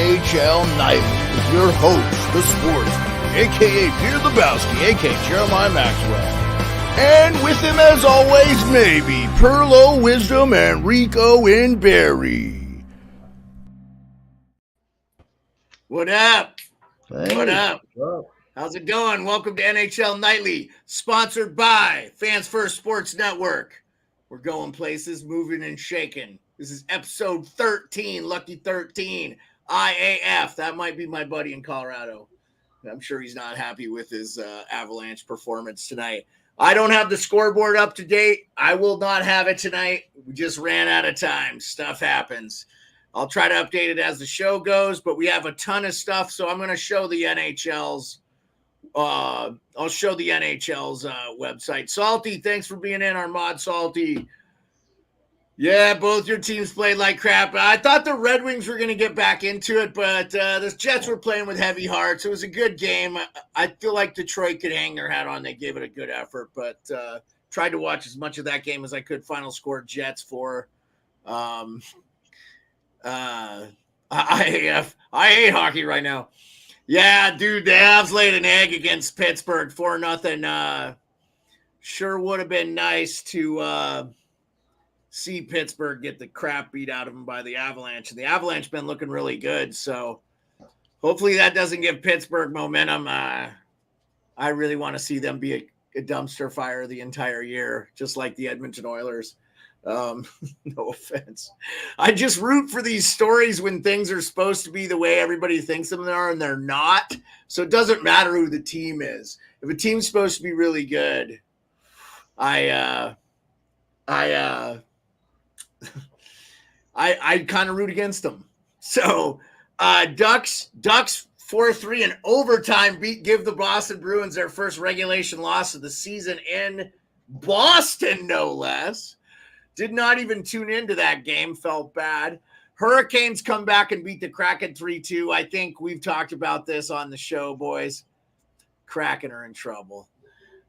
NHL Nightly with your host, the sportsman, a.k.a. Peter Lebowski, a.k.a. Jeremiah Maxwell. And with him, as always, maybe Perlo, Wisdom, and Rico in Barry. What up? Hey, what up? How's it going? Welcome to NHL Nightly, sponsored by Fans First Sports Network. We're going places, moving and shaking. This is episode 13, Lucky 13, IAF. That might be my buddy in Colorado. I'm sure he's not happy with his Avalanche performance tonight. I don't have the scoreboard up to date. I will not have it tonight. We just ran out of time. Stuff happens. I'll try to update it as the show goes, but we have a ton of stuff, so I'm going to show the NHL's I'll show the NHL's website. Salty, thanks for being in, our mod Salty. Yeah, both your teams played like crap. I thought the Red Wings were going to get back into it, but the Jets were playing with heavy hearts. It was a good game. I feel like Detroit could hang their hat on. They gave it a good effort, but tried to watch as much of that game as I could. Final score, Jets 4. I hate hockey right now. Yeah, dude, the Avs laid an egg against Pittsburgh 4-0. Sure would have been nice to see Pittsburgh get the crap beat out of them by the Avalanche. And the Avalanche been looking really good, so hopefully that doesn't give Pittsburgh momentum. I really want to see them be a dumpster fire the entire year, just like the Edmonton Oilers. No offense. I just root for these stories when things are supposed to be the way everybody thinks them they are, and they're not. So it doesn't matter who the team is. If a team's supposed to be really good, I kind of root against them. So Ducks 4-3 in overtime give the Boston Bruins their first regulation loss of the season in Boston, no less. Did not even tune into that game. Felt bad. Hurricanes come back and beat the Kraken 3-2. I think we've talked about this on the show, boys. Kraken are in trouble.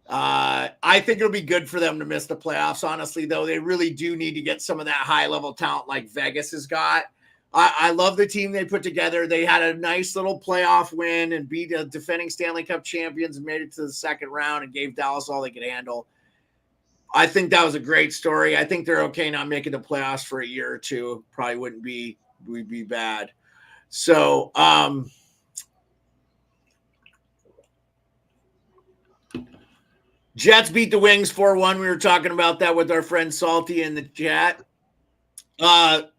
I think it'll be good for them to miss the playoffs, honestly, though. They really do need to get some of that high-level talent like Vegas has got. I love the team they put together. They had a nice little playoff win and beat the defending Stanley Cup champions and made it to the second round and gave Dallas all they could handle. I think that was a great story. I think they're okay not making the playoffs for a year or two. Probably wouldn't be bad. So, Jets beat the Wings 4-1. We were talking about that with our friend Salty in the chat.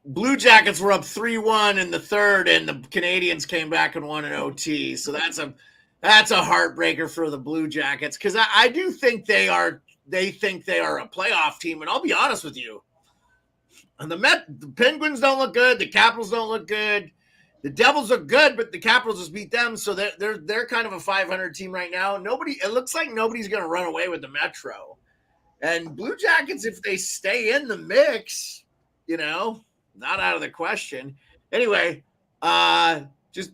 Blue Jackets were up 3-1 in the third, and the Canadians came back and won an OT. So that's a heartbreaker for the Blue Jackets, because I do think they think they are a playoff team, and I'll be honest with you. And the Penguins don't look good. The Capitals don't look good. The Devils are good, but the Capitals just beat them, so they're kind of a 500 team right now. It looks like nobody's going to run away with the Metro. And Blue Jackets, if they stay in the mix, not out of the question. Anyway, just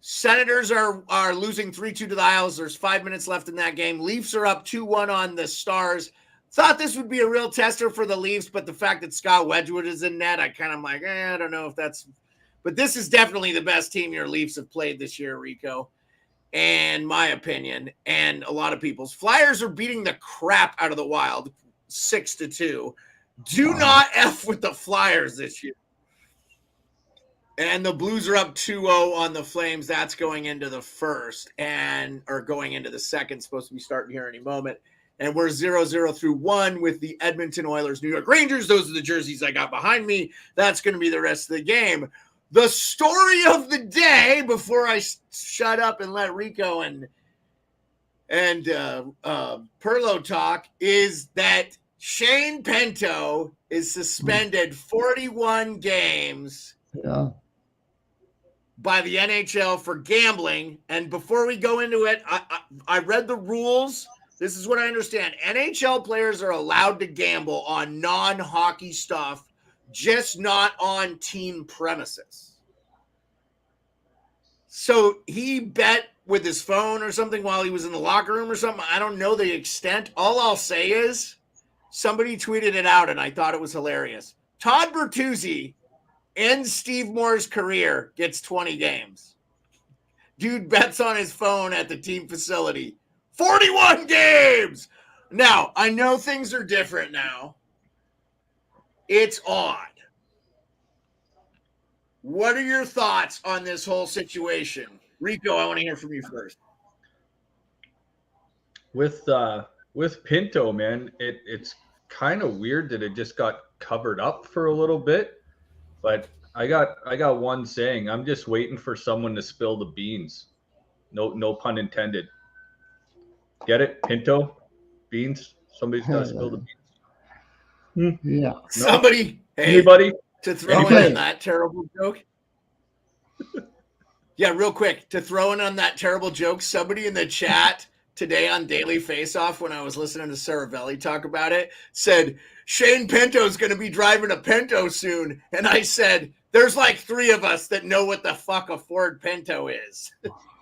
Senators are losing 3-2 to the Isles. There's 5 minutes left in that game. Leafs are up 2-1 on the Stars. Thought this would be a real tester for the Leafs, but the fact that Scott Wedgwood is in net, I kind of like, I don't know if that's – but this is definitely the best team your Leafs have played this year, Rico, and my opinion, and a lot of people's. Flyers are beating the crap out of the Wild 6-2. Do not F with the Flyers this year. And the Blues are up 2-0 on the Flames. That's going into the first or going into the second. Supposed to be starting here any moment. And we're 0-0 through 1 with the Edmonton Oilers, New York Rangers. Those are the jerseys I got behind me. That's going to be the rest of the game. The story of the day, before I shut up and let Rico and Perlo talk, is that Shane Pinto is suspended 41 games by the NHL for gambling. And before we go into it, I read the rules. This is what I understand. NHL players are allowed to gamble on non-hockey stuff, just not on team premises. So he bet with his phone or something while he was in the locker room or something. I don't know the extent. All I'll say is somebody tweeted it out, and I thought it was hilarious. Todd Bertuzzi ends Steve Moore's career, gets 20 games. Dude bets on his phone at the team facility. 41 games! Now, I know things are different now. It's odd. What are your thoughts on this whole situation? Rico, I want to hear from you first. With Pinto, man, it's kind of weird that it just got covered up for a little bit. But I got one saying. I'm just waiting for someone to spill the beans. No pun intended. Get it? Pinto? Beans? Somebody's got to spill the beans. Yeah. No? Somebody, hey, Anybody? to throw Okay. in that terrible joke. Yeah, real quick, to throw in on that terrible joke, somebody in the chat today on Daily Face-Off, when I was listening to Saravelli talk about it, said, Shane Pinto's going to be driving a Pinto soon. And I said, there's like 3 of us that know what the fuck a Ford Pinto is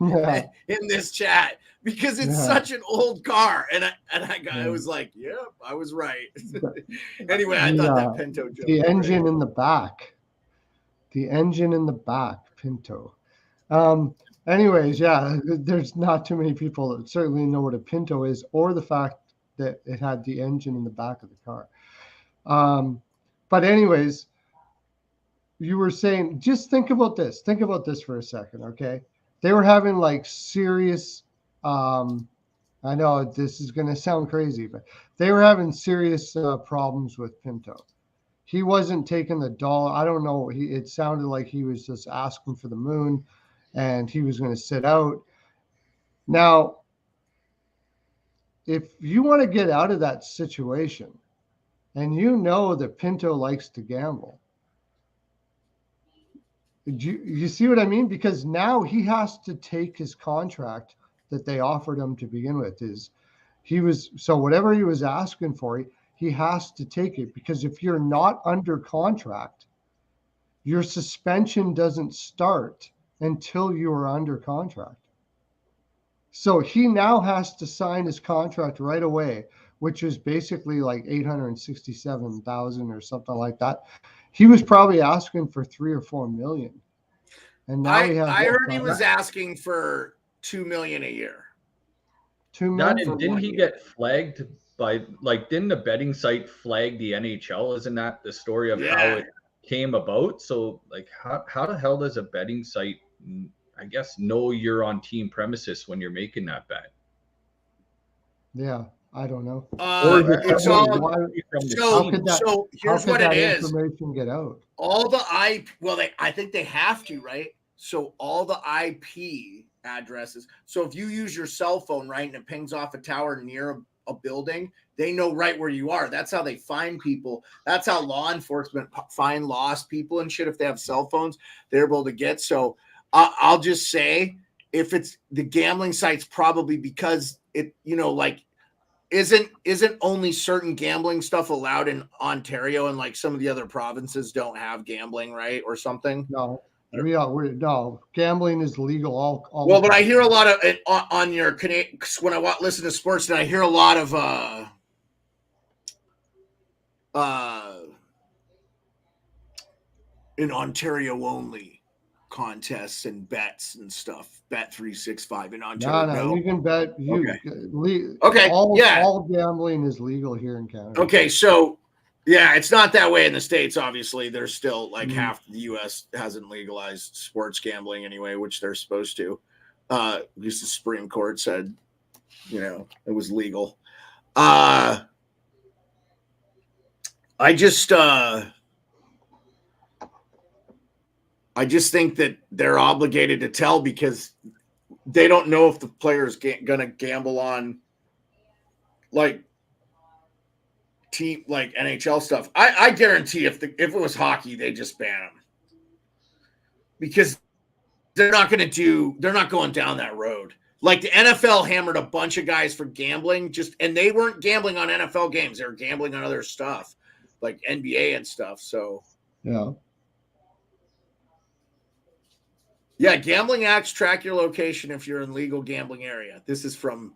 Yeah. in this chat because it's Yeah. such an old car. And I was like, yep, I was right. Anyway, I thought that Pinto joke The was engine great. in the back. The engine in the back, Pinto. Anyways, yeah, there's not too many people that certainly know what a Pinto is or the fact that it had the engine in the back of the car. But anyways, you were saying, just think about this. Think about this for a second, okay? They were having like serious, I know this is going to sound crazy, but they were having serious problems with Pinto. He wasn't taking the dollar. I don't know. It sounded like he was just asking for the moon and he was going to sit out. Now, if you want to get out of that situation and you know that Pinto likes to gamble, you see what I mean? Because now he has to take his contract that they offered him to begin with. So whatever he was asking for, he has to take it, because if you're not under contract, your suspension doesn't start until you are under contract. So he now has to sign his contract right away, which is basically like $867,000 or something like that. He was probably asking for 3 or 4 million. And now I heard he was asking for $2 million a year. 2 million. Didn't he get flagged by, like, didn't the betting site flag the NHL? Isn't that the story of how it came about? So, like, how the hell does a betting site, I guess, know you're on team premises when you're making that bet? Yeah, I don't know. It's all so here's what it is. Information get out. All the I think they have to, right? So all the IP addresses. So if you use your cell phone, right, and it pings off a tower near a building, they know right where you are. That's how they find people. That's how law enforcement find lost people and shit. If they have cell phones, they're able to get. So I'll just say, if it's the gambling sites, probably because it, like, isn't only certain gambling stuff allowed in Ontario, and like some of the other provinces don't have gambling, right, or something? No, no, gambling is legal. All well, but I hear a lot of it on your Canadian, when I listen to sports, and I hear a lot of in Ontario only contests and bets and stuff. Bet365 in Ontario. No, you can bet. Okay. All gambling is legal here in Canada. Okay, so yeah, it's not that way in the States. Obviously, there's still like half the U.S. hasn't legalized sports gambling anyway, which they're supposed to. Because the Supreme Court said, it was legal. I just think that they're obligated to tell, because they don't know if the player's going to gamble on like team, like NHL stuff. I guarantee if it was hockey, they just ban them, because they're not going down that road. Like the NFL hammered a bunch of guys for gambling, and they weren't gambling on NFL games. They were gambling on other stuff like NBA and stuff. So yeah, gambling acts track your location if you're in legal gambling area. This is from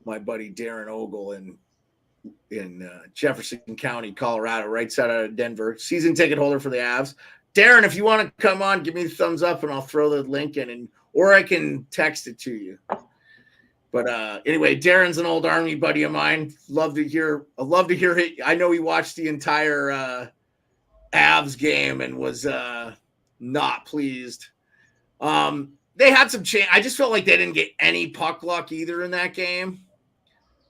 my buddy Darren Ogle in Jefferson County, Colorado, right side of Denver. Season ticket holder for the Avs. Darren, if you want to come on, give me the thumbs up and I'll throw the link in, or I can text it to you. But anyway, Darren's an old Army buddy of mine. I love to hear it. I know he watched the entire Avs game and was not pleased. They had some chance. I just felt like they didn't get any puck luck either in that game.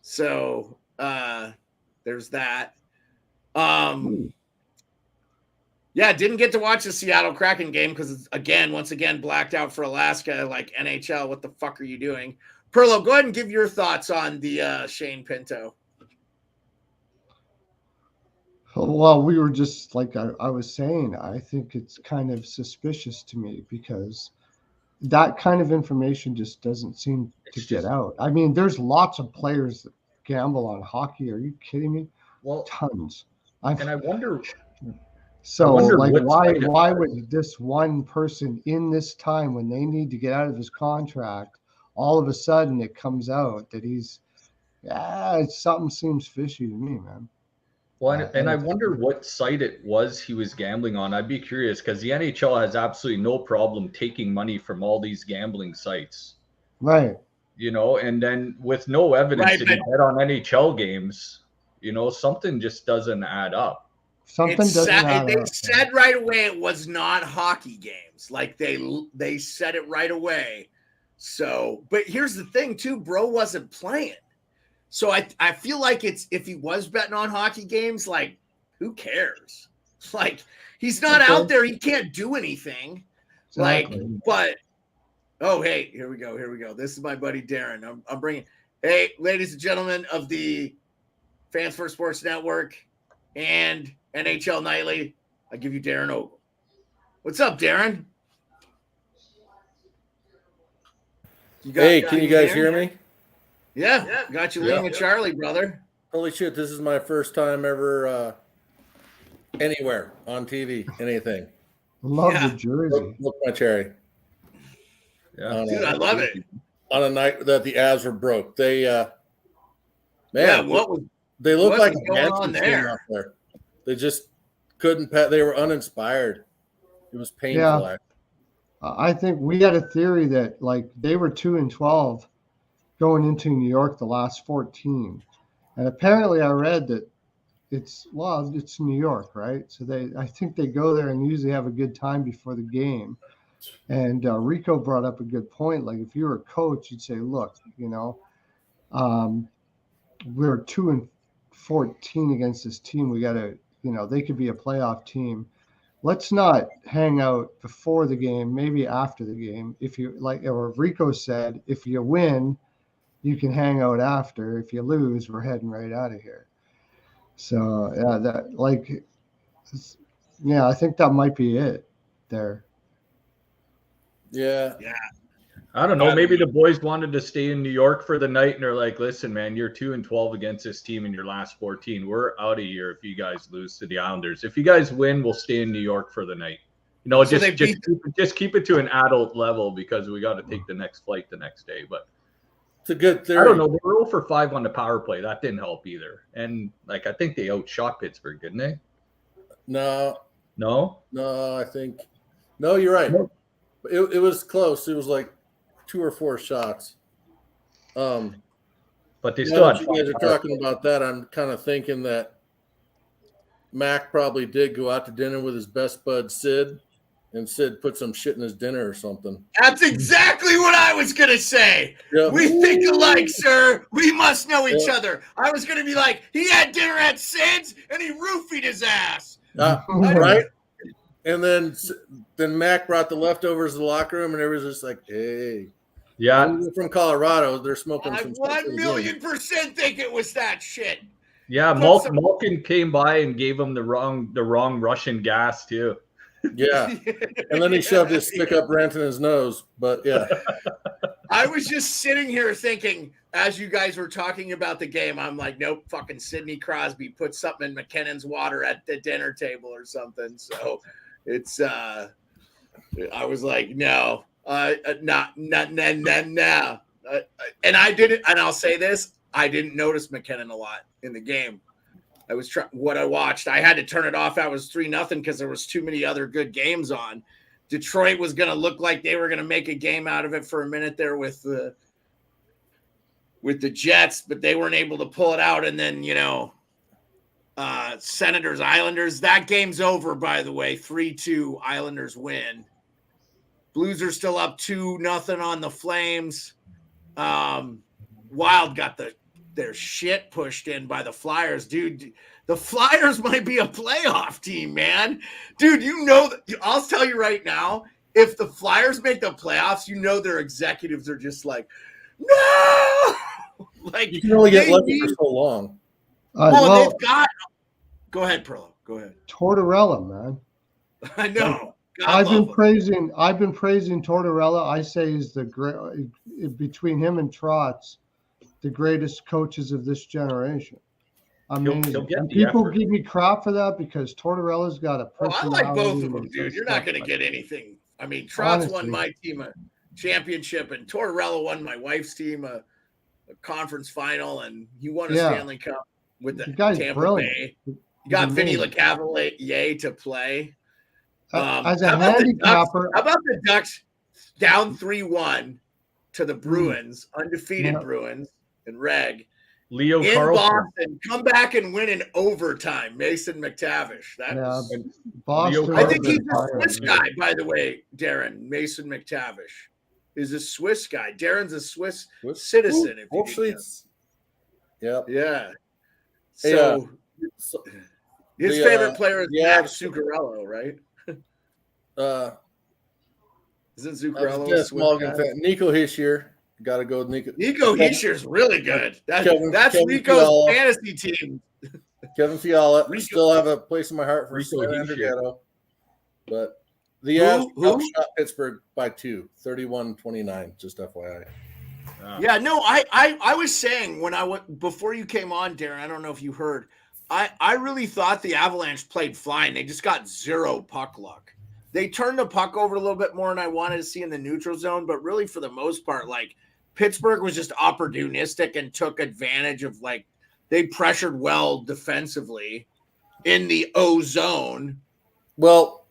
So there's that. Yeah, didn't get to watch the Seattle Kraken game because once again, blacked out for Alaska. Like, NHL, what the fuck are you doing? Perlo, go ahead and give your thoughts on the Shane Pinto. Well, we were just like I was saying, I think it's kind of suspicious to me because that kind of information just doesn't seem to get out. I mean, there's lots of players that gamble on hockey. Are you kidding me? Well, Tons. and I wonder. So, like, what why would this one person in this time when they need to get out of his contract, all of a sudden it comes out that something seems fishy to me, man. Well, and I wonder what site it was he was gambling on. I'd be curious because the NHL has absolutely no problem taking money from all these gambling sites. Right. You know, and then with no evidence that he bet on NHL games, you know, something just doesn't add up. They said right away it was not hockey games. Like they said it right away. So, but here's the thing too, bro wasn't playing. So I feel like if he was betting on hockey games, like, who cares? Like, he's not out there. He can't do anything. Exactly. Like, but, oh, hey, here we go. This is my buddy Darren. I'm bringing, hey, ladies and gentlemen of the Fans for Sports Network and NHL Nightly, I give you Darren Ogle. What's up, Darren? Can you guys hear me? Yeah, got you leaning with Charlie, brother. Holy shit, this is my first time ever anywhere on TV, anything. Love the jersey. Look my cherry. Yeah, dude, I love it. On a night that the Avs were broke, they they looked like a dancing team out there. They just couldn't. They were uninspired. It was painful. Yeah. I think we had a theory that like they were 2-12 going into New York the last 14, and apparently I read that it's New York, right? So I think they go there and usually have a good time before the game. And Rico brought up a good point. Like if you were a coach, you'd say, look, you know, we're 2-14 against this team. We got to, you know, they could be a playoff team. Let's not hang out before the game, maybe after the game. If you like, or Rico said, if you win, you can hang out after. If you lose, we're heading right out of here. So I think that might be it there. Yeah. I don't know. Maybe the boys wanted to stay in New York for the night, and they're like, "Listen, man, you're 2-12 against this team in your last 14. We're out of here if you guys lose to the Islanders. If you guys win, we'll stay in New York for the night. You know, just keep it to an adult level because we got to take the next flight the next day." But it's a good theory. I don't know. They were 0-for-5 on the power play. That didn't help either. And like I think they outshot Pittsburgh, didn't they? No, I think no. You're right. It was close. It was like 2 or 4 shots. But they still had. You guys are talking about that. I'm kind of thinking that Mac probably did go out to dinner with his best bud Sid, and Sid put some shit in his dinner or something. That's exactly what I was gonna say. Yep. We think alike, sir. We must know each other. I was gonna be like, he had dinner at Sid's and he roofied his ass. Right? And then Mac brought the leftovers to the locker room, and everyone's just like, "Hey, yeah, from Colorado, they're smoking some." 1,000,000% think it was that shit. Yeah, Malkin came by and gave him the wrong Russian gas too. Yeah, and then he shoved his stick up rent in his nose. But yeah, I was just sitting here thinking, as you guys were talking about the game, I'm like, nope, fucking Sidney Crosby put something in McKinnon's water at the dinner table or something. So it's, I was like, no, no. And I didn't, and I'll say this, I didn't notice McKinnon a lot in the game. what I watched. I had to turn it off. That was 3-0 because there was too many other good games on. Detroit was going to look like they were going to make a game out of it for a minute there with the Jets, but they weren't able to pull it out. And then, Senators, Islanders, that game's over, by the way. 3-2 Islanders win. Blues are still up 2-0 on the Flames. Wild got their shit pushed in by the Flyers. Dude, the Flyers might be a playoff team, man. Dude, I'll tell you right now, if the Flyers make the playoffs, their executives are just like, no! Like, you can only get lucky for so long. They've got – go ahead, Perlo. Go ahead. Tortorella, man. I know. I've been praising Tortorella. I say he's between him and Trotz, the greatest coaches of this generation. Amazing. And people give me crap for that because Tortorella's got a personality. I like both of them, dude. You're not going to get anything. I mean, Trotz won my team a championship, and Tortorella won my wife's team a conference final, and he won a Stanley Cup with the Tampa brilliant. Bay. You got Vinny LeCavalier to play. As a handicapper, how about the Ducks down 3-1 to the Bruins, undefeated Bruins and Reg Leo in Carlson. Boston, come back and win in overtime. Mason McTavish. Boston. I think he's a Swiss guy, by the way, Darren. Mason McTavish is a Swiss guy. Darren's a Swiss citizen. Yeah. So his favorite player is Max Zuccarello, right? Isn't Zuccarello a Swiss guy? Nico Hischier. Got to go with Nico. Nico Hischier's really good. That's Nico's fantasy team. Kevin Fiala. Still have a place in my heart for Andrighetto. But the Avs outshot Pittsburgh by 2, 31-29, just FYI. Yeah, no, I was saying before you came on, Darren, I don't know if you heard, I really thought the Avalanche played fine. They just got zero puck luck. They turned the puck over a little bit more than I wanted to see in the neutral zone, but really for the most part, like Pittsburgh was just opportunistic and took advantage of they pressured well defensively in the O zone. Well,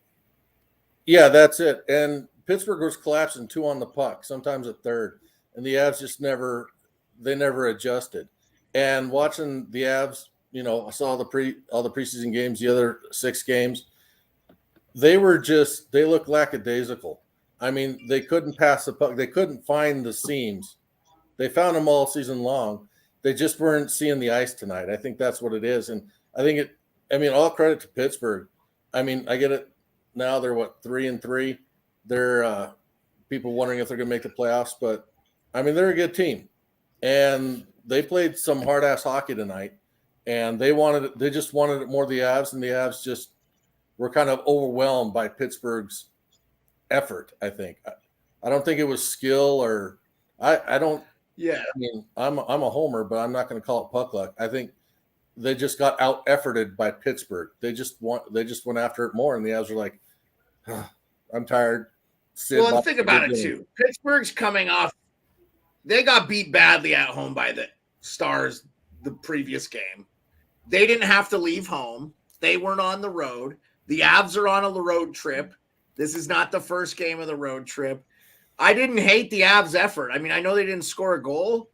yeah, that's it. And Pittsburgh was collapsing 2 on the puck, sometimes a third, and the Avs just never adjusted. And watching the Avs, I saw all the preseason games, the other 6 games. They looked lackadaisical. I mean, they couldn't pass the puck. They couldn't find the seams. They found them all season long. They just weren't seeing the ice tonight. I think that's what it is. And I think all credit to Pittsburgh. I mean, I get it now. They're 3-3. They're people wondering if they're going to make the playoffs, but I mean, they're a good team. And they played some hard ass hockey tonight, and they just wanted it more the Avs, and the Avs just were kind of overwhelmed by Pittsburgh's effort, I think. I don't think it was skill or I don't. Yeah. I mean, I'm a homer, but I'm not going to call it puck luck. I think they just got out efforted by Pittsburgh. They just went after it more, and the Avs were like, I'm tired. Well, think about it too. Pittsburgh's coming off. They got beat badly at home by the Stars the previous game. They didn't have to leave home. They weren't on the road. The Avs are on a road trip. This is not the first game of the road trip. I didn't hate the Avs' effort. I mean, I know they didn't score a goal.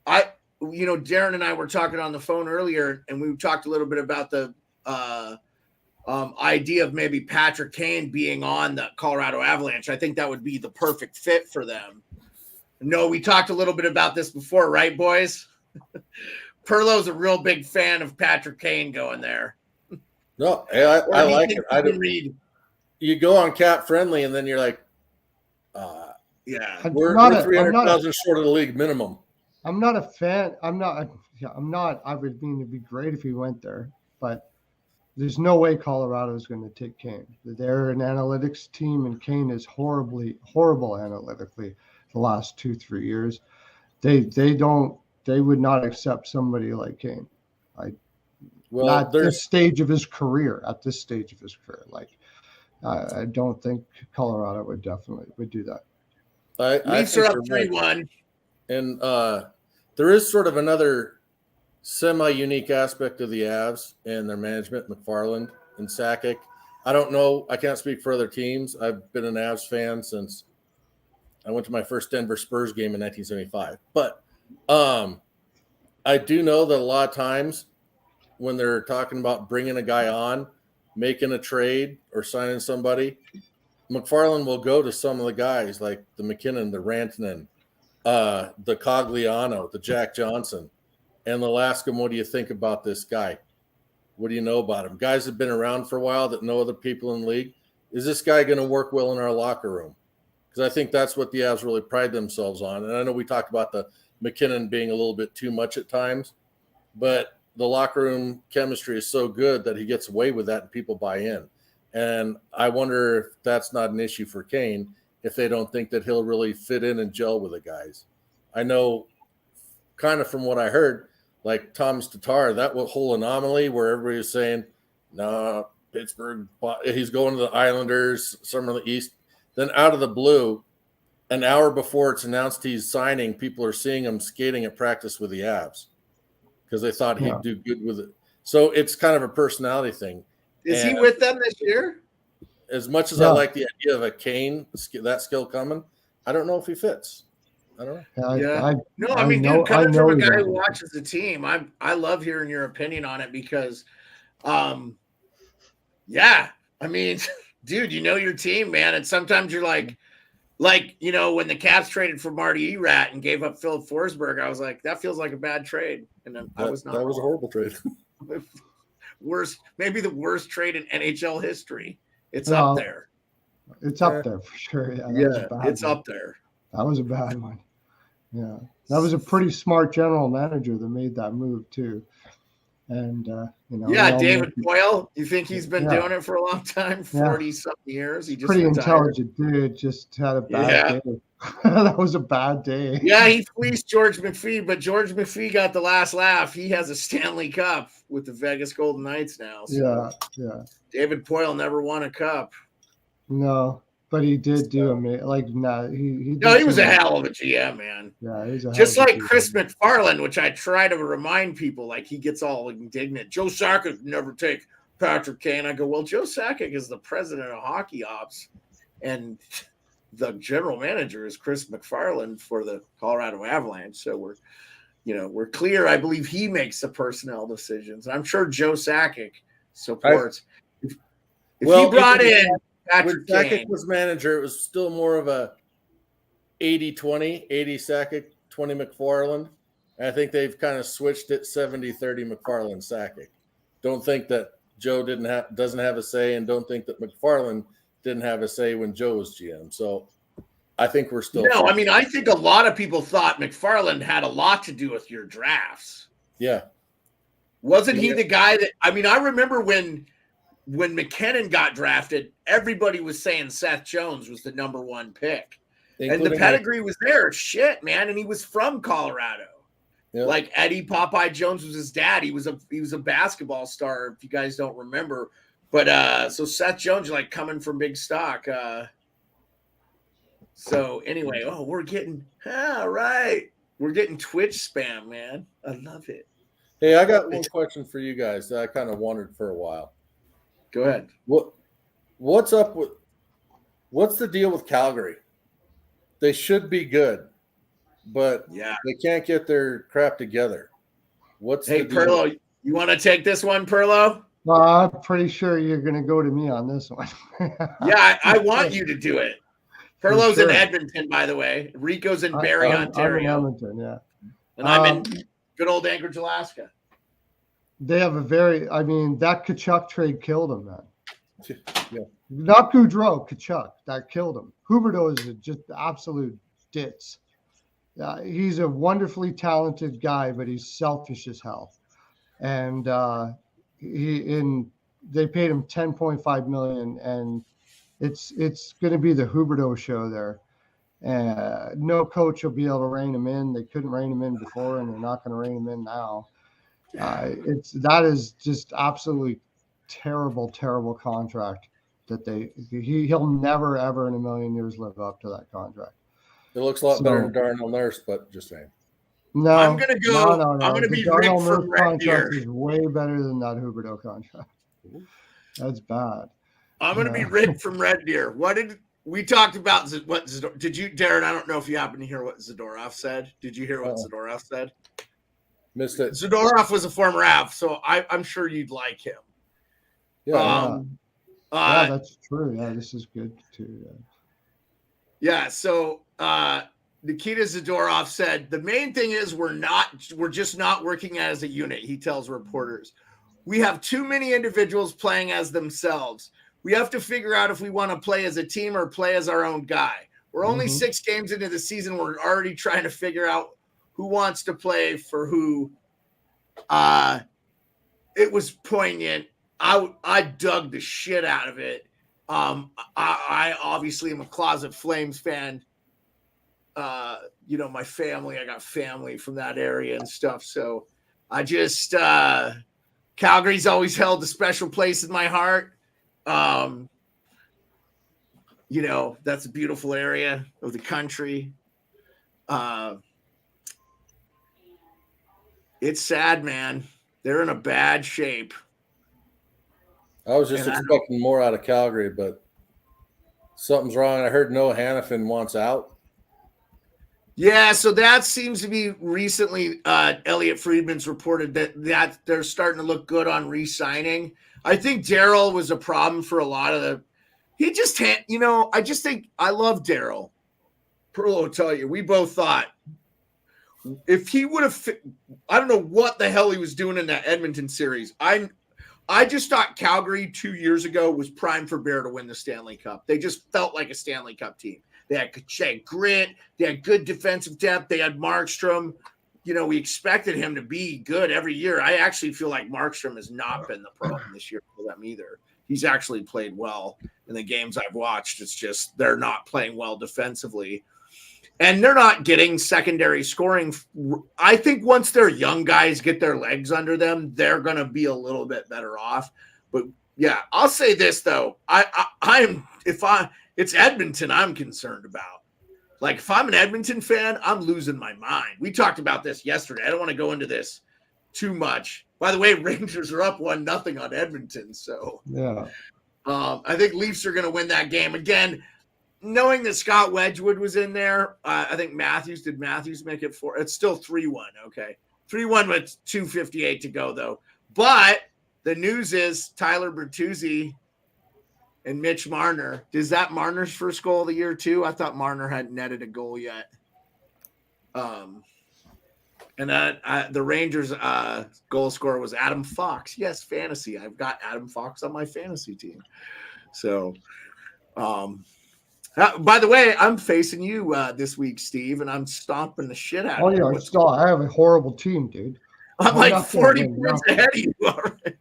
Darren and I were talking on the phone earlier, and we talked a little bit about the idea of maybe Patrick Kane being on the Colorado Avalanche. I think that would be the perfect fit for them. No, we talked a little bit about this before, right, boys? Perlo's a real big fan of Patrick Kane going there. No, I like it. You go on Cap Friendly, and then you're like, we're 300,000 short of the league minimum. I'm not a fan. I'm not. I would mean it'd be great if he went there, but there's no way Colorado is going to take Kane. They're an analytics team, and Kane is horrible analytically the last 2-3 years. They would not accept somebody like Kane. At this stage of his career. I don't think Colorado would do that. Leafs are up 3-1. And there is sort of another semi-unique aspect of the Avs and their management, McFarland and Sakic. I don't know. I can't speak for other teams. I've been an Avs fan since I went to my first Denver Spurs game in 1975. But I do know that a lot of times when they're talking about bringing a guy on, making a trade or signing somebody, McFarland will go to some of the guys like the McKinnon, the Rantanen, the Cogliano, the Jack Johnson, and they'll ask him, what do you think about this guy? What do you know about him? Guys have been around for a while that know other people in the league. Is this guy going to work well in our locker room? Because I think that's what the Avs really pride themselves on. And I know we talked about the McKinnon being a little bit too much at times, but the locker room chemistry is so good that he gets away with that and people buy in. And I wonder if that's not an issue for Kane, if they don't think that he'll really fit in and gel with the guys. I know kind of from what I heard, like Thomas Tatar, that whole anomaly where everybody was saying, nah, Pittsburgh, he's going to the Islanders, somewhere in the East. Then out of the blue, an hour before it's announced he's signing, people are seeing him skating at practice with the Avs because they thought he'd do good with it. So it's kind of a personality thing. Is he with them this year? As much as I like the idea of a Kane, that skill coming, I don't know if he fits. I don't know. Dude, coming from a guy who watches the team, I love hearing your opinion on it because, dude, you know your team, man, and sometimes you're like when the Caps traded for Marty Erat and gave up Philip Forsberg, I was like, that feels like a bad trade, and then I was not. That was a horrible trade. Maybe the worst trade in NHL history. It's up there. It's up there for sure. It's up there. That was a bad one. Yeah, that was a pretty smart general manager that made that move too. And David Boyle. You think he's been doing it for a long time, 40-something years? He just pretty retired. Intelligent dude. Just had a bad day. That was a bad day. Yeah, he fleeced George McPhee, but George McPhee got the last laugh. He has a Stanley Cup with the Vegas Golden Knights now. So David Boyle never won a cup. No. But he did do he was a hell of a GM, man. Yeah, he's just like Chris McFarland, which I try to remind people, like he gets all indignant. Joe Sakic never take Patrick Kane. I go, well, Joe Sakic is the president of hockey ops, and the general manager is Chris McFarland for the Colorado Avalanche. So we're clear. I believe he makes the personnel decisions. I'm sure Joe Sakic supports. If he brought in Patrick when Sakic Kane was manager, it was still more of a 80-20, 80 Sakic, 20 McFarland. And I think they've kind of switched it 70-30 McFarland Sakic. Don't think that Joe doesn't have a say, and don't think that McFarland didn't have a say when Joe was GM. So I think we're still. No, I mean, I think a lot of people thought McFarland had a lot to do with your drafts. Yeah. Wasn't he the guy that? I mean, I remember when McKinnon got drafted, everybody was saying Seth Jones was the number one pick. And the pedigree was there. Shit, man. And he was from Colorado. Yep. Like Eddie Popeye Jones was his dad. He was a basketball star, if you guys don't remember. But so Seth Jones, like coming from big stock. So anyway, we're getting Twitch spam, man. I love it. Hey, I got one question for you guys that I kind of wondered for a while. Go ahead. What's the deal with Calgary? They should be good, but they can't get their crap together. Hey, Perlo, you want to take this one, Perlo? Well, I'm pretty sure you're going to go to me on this one. Yeah, I want you to do it. Perlo's in Edmonton, by the way. Rico's in Barrie, Ontario. I'm in Edmonton, and I'm in good old Anchorage, Alaska. They have that Kachuk trade killed him, man. Yeah. Not Goudreau, Kachuk. That killed him. Huberdeau is just absolute ditz. He's a wonderfully talented guy, but he's selfish as hell. And they paid him $10.5 million, and it's going to be the Huberdeau show there. No coach will be able to rein him in. They couldn't rein him in before, and they're not going to rein him in now. That is just absolutely terrible contract that he'll never ever in a million years live up to that contract. It looks a lot better than Darnell Nurse, but just saying. No, I'm gonna go. No. I'm gonna The be Rick Darnell from Nurse Red Deer. contract is way better than that Huberdeau contract. That's bad. I'm gonna be Rick from Red Deer. What did we talked about? What did you, Darren? I don't know if you happen to hear what Zadorov said. Did you hear what Zadorov said? Missed it. Zadorov was a former Av, so I'm sure you'd like him. Yeah. Yeah, that's true. Yeah, this is good too. Yeah. So Nikita Zadorov said the main thing is we're just not working as a unit. He tells reporters, we have too many individuals playing as themselves. We have to figure out if we want to play as a team or play as our own guy. We're only 6 games into the season. We're already trying to figure out who wants to play for who. It was poignant. I dug the shit out of it. I obviously am a closet Flames fan. My family, I got family from that area and stuff. So I just, Calgary's always held a special place in my heart. That's a beautiful area of the country. It's sad, man. They're in a bad shape. I was just expecting more out of Calgary, but something's wrong. I heard Noah Hannafin wants out. Yeah, so that seems to be recently. Elliot Friedman's reported that they're starting to look good on re-signing. I think Daryl was a problem for a lot of the. He just had, I just think I love Daryl. Perlo will tell you, we both thought if he would have, I don't know what the hell he was doing in that Edmonton series. I just thought Calgary 2 years ago was primed for Bear to win the Stanley Cup. They just felt like a Stanley Cup team. They had grit. They had good defensive depth. They had Markstrom. We expected him to be good every year. I actually feel like Markstrom has not been the problem this year for them either. He's actually played well in the games I've watched. It's just they're not playing well defensively. And they're not getting secondary scoring. I think once their young guys get their legs under them, they're going to be a little bit better off. But yeah, I'll say this though. It's Edmonton I'm concerned about. Like if I'm an Edmonton fan, I'm losing my mind. We talked about this yesterday. I don't want to go into this too much. By the way, Rangers are up 1-0 on Edmonton. So yeah, I think Leafs are going to win that game again. Knowing that Scott Wedgwood was in there, I think Matthews make it 4? It's still 3-1. Okay. 3-1 with 2:58 to go, though. But the news is Tyler Bertuzzi and Mitch Marner. Is that Marner's first goal of the year, too? I thought Marner hadn't netted a goal yet. And the Rangers' goal scorer was Adam Fox. Yes, fantasy. I've got Adam Fox on my fantasy team. So, by the way, I'm facing you this week, Steve, and I'm stomping the shit out of you. I have a horrible team, dude. I'm like 40 points ahead of you already.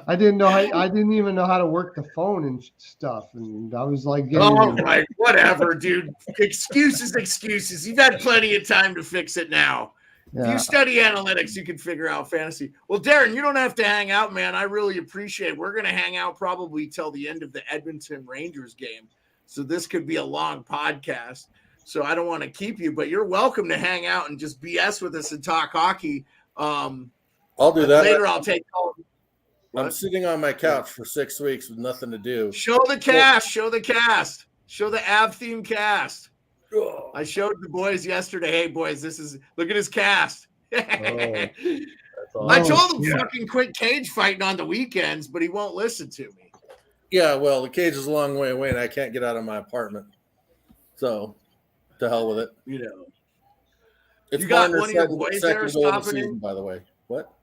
I didn't even know how to work the phone and stuff, and I was like, all right, whatever, dude. Excuses. You've had plenty of time to fix it now. Yeah. If you study analytics, you can figure out fantasy. Well, Darren, you don't have to hang out, man. I really appreciate it. We're going to hang out probably till the end of the Edmonton Rangers game. So this could be a long podcast. So I don't want to keep you, but you're welcome to hang out and just BS with us and talk hockey. I'll do that. Later, I'll take all. I'm sitting on my couch for 6 weeks with nothing to do. Show the cast. Show the cast. Show the Av theme cast. I showed the boys yesterday. Hey, boys, look at his cast. I told him fucking quit cage fighting on the weekends, but he won't listen to me. Yeah, well, the cage is a long way away, and I can't get out of my apartment. So, to hell with it. It's you got one of your boys there stopping in, by the way. What?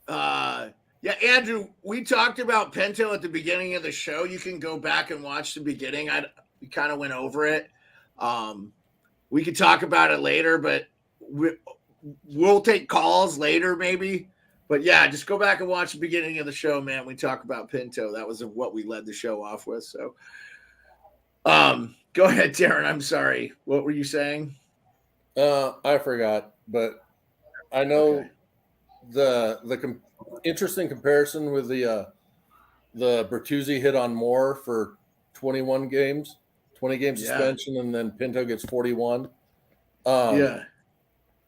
Yeah, Andrew, we talked about Pinto at the beginning of the show. You can go back and watch the beginning. We kind of went over it. We could talk about it later, but we'll take calls later maybe. But yeah, just go back and watch the beginning of the show, man. We talk about Pinto. That was what we led the show off with. So go ahead, Darren. I'm sorry. What were you saying? I forgot, but I know the interesting comparison with the Bertuzzi hit on Moore for 21 games. 20 game suspension, and then Pinto gets 41.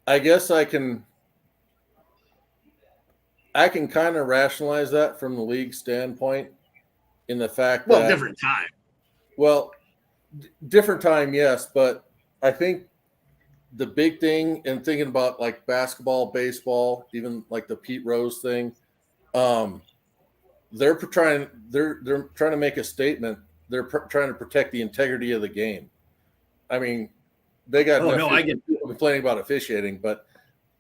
I guess I can kind of rationalize that from the league standpoint in the fact that different time. Well, different time, yes, but I think the big thing and thinking about like basketball, baseball, even like the Pete Rose thing, they're trying to make a statement. They're trying to protect the integrity of the game. I mean, they got I get people complaining about officiating, but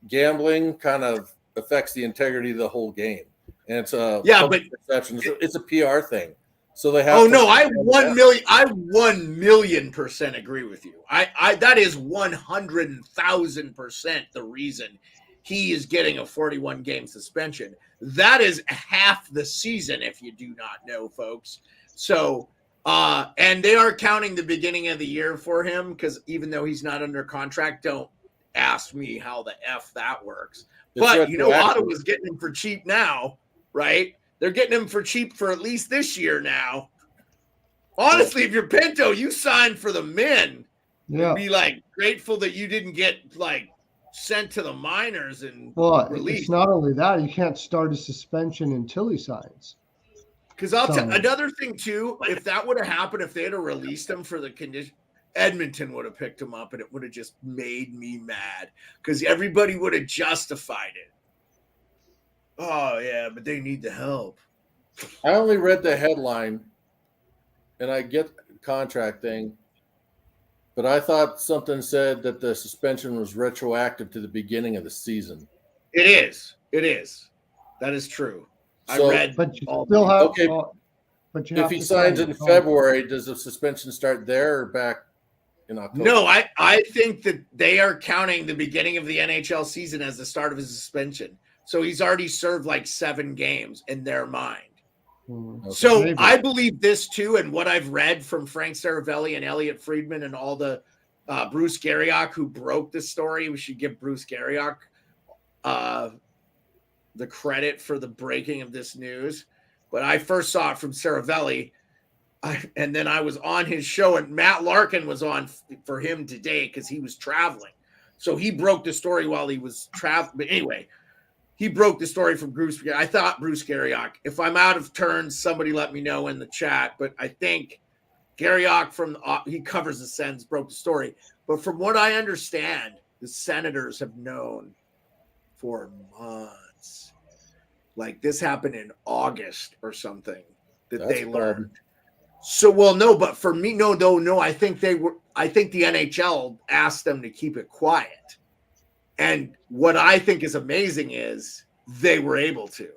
gambling kind of affects the integrity of the whole game, and it's a perception. It's a PR thing. So they have. I 1,000,000% agree with you. I that is 100,000% the reason he is getting a 41 game suspension. That is half the season, if you do not know, folks. So, and they are counting the beginning of the year for him because even though he's not under contract, don't ask me how the F that works. But Ottawa's getting him for cheap now, right? They're getting him for cheap for at least this year now. Honestly, if you're Pinto, you signed for the men. Yeah. Be like grateful that you didn't get like sent to the minors and released. It's not only that, you can't start a suspension until he signs. Because I'll tell another thing too, if that would have happened, if they had released him for the condition, Edmonton would have picked him up and it would have just made me mad because everybody would have justified it. Oh, yeah, but they need the help. I only read the headline, and I get the contract thing, but I thought something said that the suspension was retroactive to the beginning of the season. It is. That is true. So, I read. But you still have. Okay, but you if have he to signs sign in February, does the suspension start there or back in October? No, I think that they are counting the beginning of the NHL season as the start of his suspension. So he's already served like 7 games in their mind. Okay. So Maybe. I believe this too, and what I've read from Frank Saravelli and Elliot Friedman and all the Bruce Garriock who broke this story. We should give Bruce Garriock the credit for the breaking of this news. But I first saw it from Saravelli, and then I was on his show, and Matt Larkin was on for him today because he was traveling. So he broke the story while he was traveling. But anyway, he broke the story from Bruce. I thought Bruce Garriock. If I'm out of turn, somebody let me know in the chat. But I think Garriock he covers the Sens, broke the story. But from what I understand, the Senators have known for months. Like this happened in August or something that they learned. So, no, but for me, no. I think the NHL asked them to keep it quiet. And what I think is amazing is they were able to,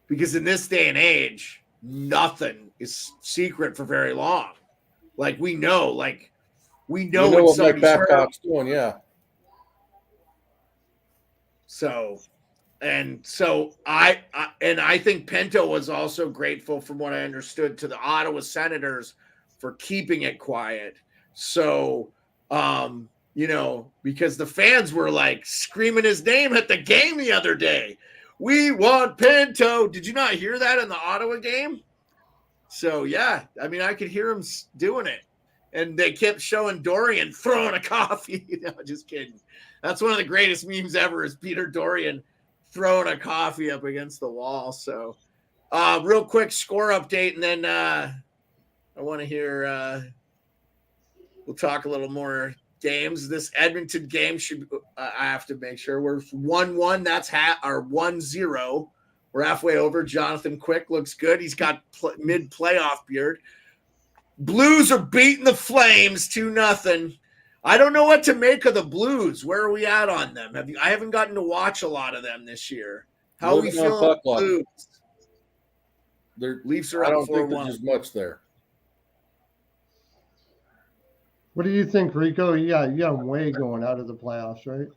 because in this day and age, nothing is secret for very long. Like we know when what Mike Babcock's doing, yeah. So I think Pinto was also grateful, from what I understood, to the Ottawa Senators for keeping it quiet. So, because the fans were like screaming his name at the game the other day. We want Pinto. Did you not hear that in the Ottawa game? So, yeah, I mean, I could hear him doing it. And they kept showing Dorian throwing a coffee. No, just kidding. That's one of the greatest memes ever is Peter Dorian throwing a coffee up against the wall. So, real quick score update, and then I want to hear we'll talk a little more games. This Edmonton game I have to make sure we're 1-1. That's or 1-0. We're halfway over. Jonathan Quick looks good. He's got mid-playoff beard. Blues are beating the Flames 2-0. I don't know what to make of the Blues. Where are we at on them? I haven't gotten to watch a lot of them this year. How are we feeling on the Blues? Leafs are up 4-1. I don't think there's much there. What do you think, Rico? You got Way going out of the playoffs, right?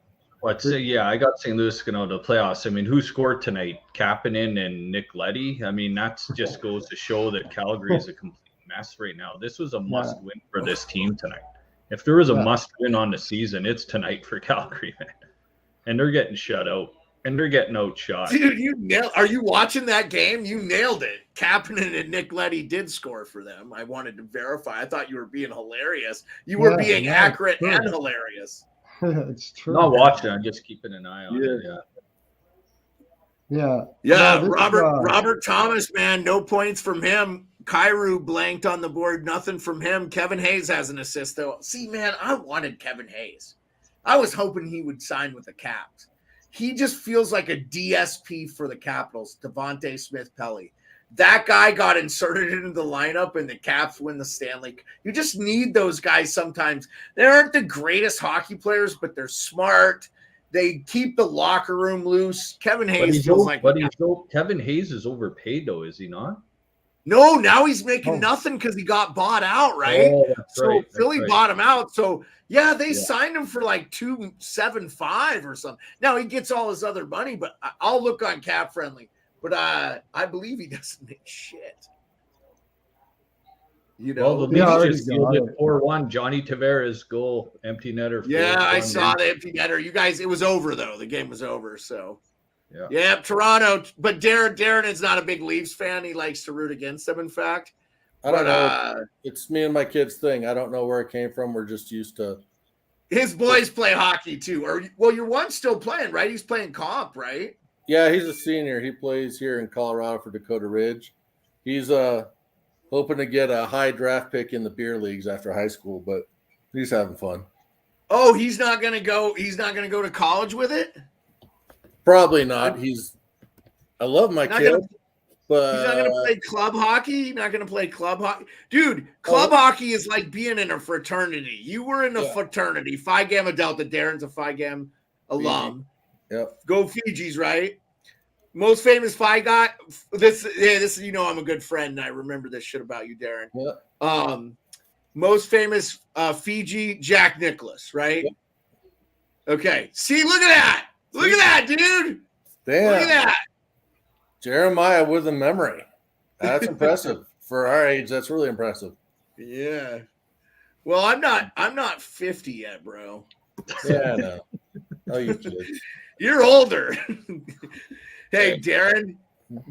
Well, I'd say, yeah, I got St. Louis going out of the playoffs. I mean, who scored tonight? Kapanen and Nick Leddy. I mean, that just goes to show that Calgary is a complete mess right now. This was a must-win for this team tonight. If there was a must-win on the season, it's tonight for Calgary, man. And they're getting shut out. And they're getting outshot. Dude, are you watching that game? You nailed it. Kapanen and Nick Leddy did score for them. I wanted to verify. I thought you were being hilarious. You were being accurate and hilarious. It's true. Not watching. I'm just keeping an eye on it. Yeah. Yeah. Yeah, Robert Thomas, man, no points from him. Kyrou blanked on the board, nothing from him. Kevin Hayes has an assist, though. See, man, I wanted Kevin Hayes. I was hoping he would sign with the Caps. He just feels like a DSP for the Capitals, Devontae Smith-Pelly. That guy got inserted into the lineup and the Caps win the Stanley. You just need those guys sometimes. They aren't the greatest hockey players, but they're smart. They keep the locker room loose. Kevin Hayes feels like Kevin Hayes is overpaid, though, is he not? No, now he's making nothing because he got bought out, right? Oh, that's so right. Philly bought him out. So yeah, they signed him for like $275 or something. Now he gets all his other money, but I'll look on Cap Friendly. But I believe he doesn't make shit. You know, well, the Leafs just sealed it 4-1. Johnny Tavares goal, empty netter. Yeah, I saw the empty netter. You guys, it was over though. The game was over. So yeah, Toronto. But Darren is not a big Leafs fan. He likes to root against them. In fact, I don't know. It's me and my kids' thing. I don't know where it came from. We're just used to. His boys play hockey too. Your one's still playing, right? He's playing comp, right? Yeah, he's a senior. He plays here in Colorado for Dakota Ridge. He's hoping to get a high draft pick in the beer leagues after high school, but he's having fun. Oh, he's not gonna go. He's not gonna go to college with it. Probably not. I love my kid, but he's not gonna play club hockey. Not gonna play club hockey, dude. Club hockey is like being in a fraternity. You were in a fraternity. Phi Gamma Delta. Darren's a Phi Gamma alum. Yep. Go Fijis, right? Most famous Phi guy. This I'm a good friend, and I remember this shit about you, Darren. Yeah. Most famous Fiji, Jack Nicklaus, right? Yep. Okay. See, look at that. Look at that, dude. Damn. Look at that. Jeremiah with a memory. That's impressive. For our age, that's really impressive. Yeah. Well, I'm not 50 yet, bro. Yeah, no. Oh, you kid. You're older. Hey, Darren.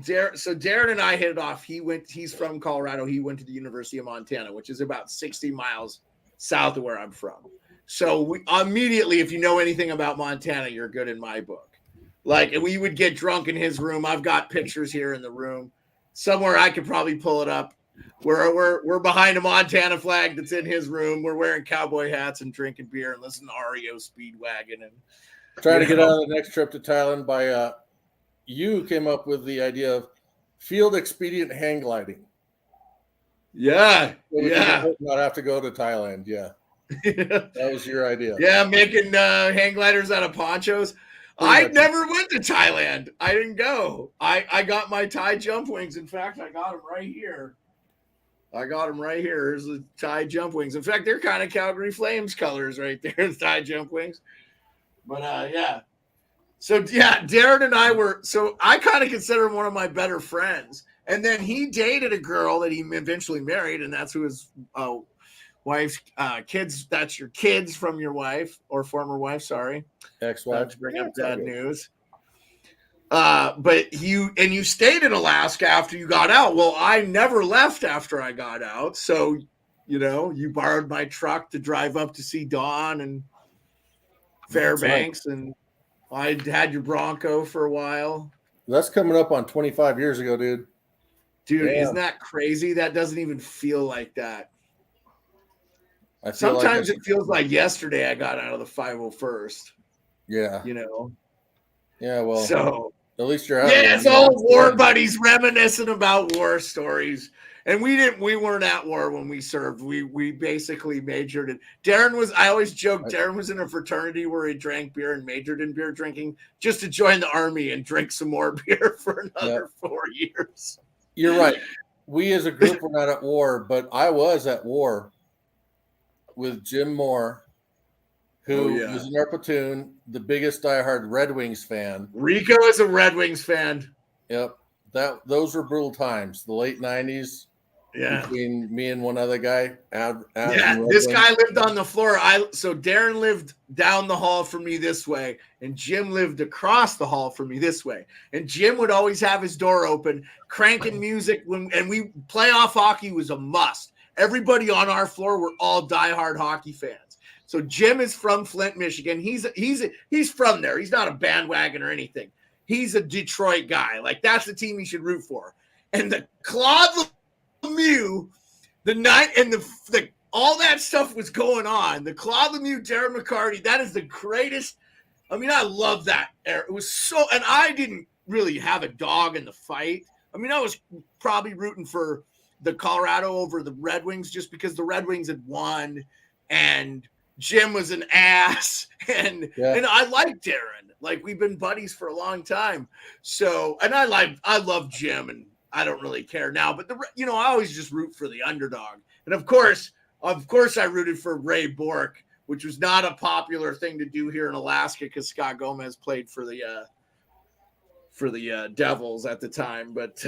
So Darren and I hit it off. He's from Colorado. He went to the University of Montana, which is about 60 miles south of where I'm from. So we immediately, if you know anything about Montana, you're good in my book. Like, we would get drunk in his room. I've got pictures here in the room. Somewhere I could probably pull it up. We're behind a Montana flag that's in his room. We're wearing cowboy hats and drinking beer and listening to REO Speedwagon and trying to get out of the next trip to Thailand by you came up with the idea of field expedient hang gliding. Yeah. So not have to go to Thailand. Yeah. That was your idea. Yeah, making hang gliders out of ponchos. I never went to Thailand. I didn't go. I got my Thai jump wings. In fact, I got them right here. Here's the Thai jump wings. In fact, they're kind of Calgary Flames colors right there, the Thai jump wings. But yeah. So yeah, Darren and I I kind of consider him one of my better friends. And then he dated a girl that he eventually married, and that's who his wife's kids. That's your kids from your wife or former wife. Sorry, ex-wife. To bring up bad news. But you stayed in Alaska after you got out. Well, I never left after I got out. So, you borrowed my truck to drive up to see Dawn and Fairbanks, and I had your Bronco for a while. That's coming up on 25 years ago, dude. Dude, isn't that crazy? That doesn't even feel like that. Sometimes it feels like yesterday I got out of the 501st. Yeah. Yeah, well. So at least you're out. Yeah, it's all war buddies reminiscing about war stories. And we weren't at war when we served. We basically majored in. I always joke, Darren was in a fraternity where he drank beer and majored in beer drinking just to join the army and drink some more beer for another 4 years. You're right. We as a group were not at war, but I was at war with Jim Moore, who was in our platoon, the biggest diehard Red Wings fan. Rico is a Red Wings fan. Yep. Those were brutal times. The late 90s. Yeah. Between me and one other guy. This guy lived on the floor. So Darren lived down the hall from me this way, and Jim lived across the hall from me this way. And Jim would always have his door open, cranking music and playoff hockey was a must. Everybody on our floor were all diehard hockey fans. So Jim is from Flint, Michigan. He's from there. He's not a bandwagon or anything. He's a Detroit guy. Like, that's the team he should root for. And the Claude Lemieux, the night and the all that stuff was going on. The Claude Lemieux, Darren McCarty, that is the greatest. I mean, I love that era. It was so, and I didn't really have a dog in the fight. I mean, I was probably rooting for the Colorado over the Red Wings just because the Red Wings had won and Jim was an ass. And I like Darren. Like, we've been buddies for a long time. So, and I love Jim, and I don't really care now, but I always just root for the underdog. And of course, I rooted for Ray Bourque, which was not a popular thing to do here in Alaska because Scott Gomez played for the Devils at the time. But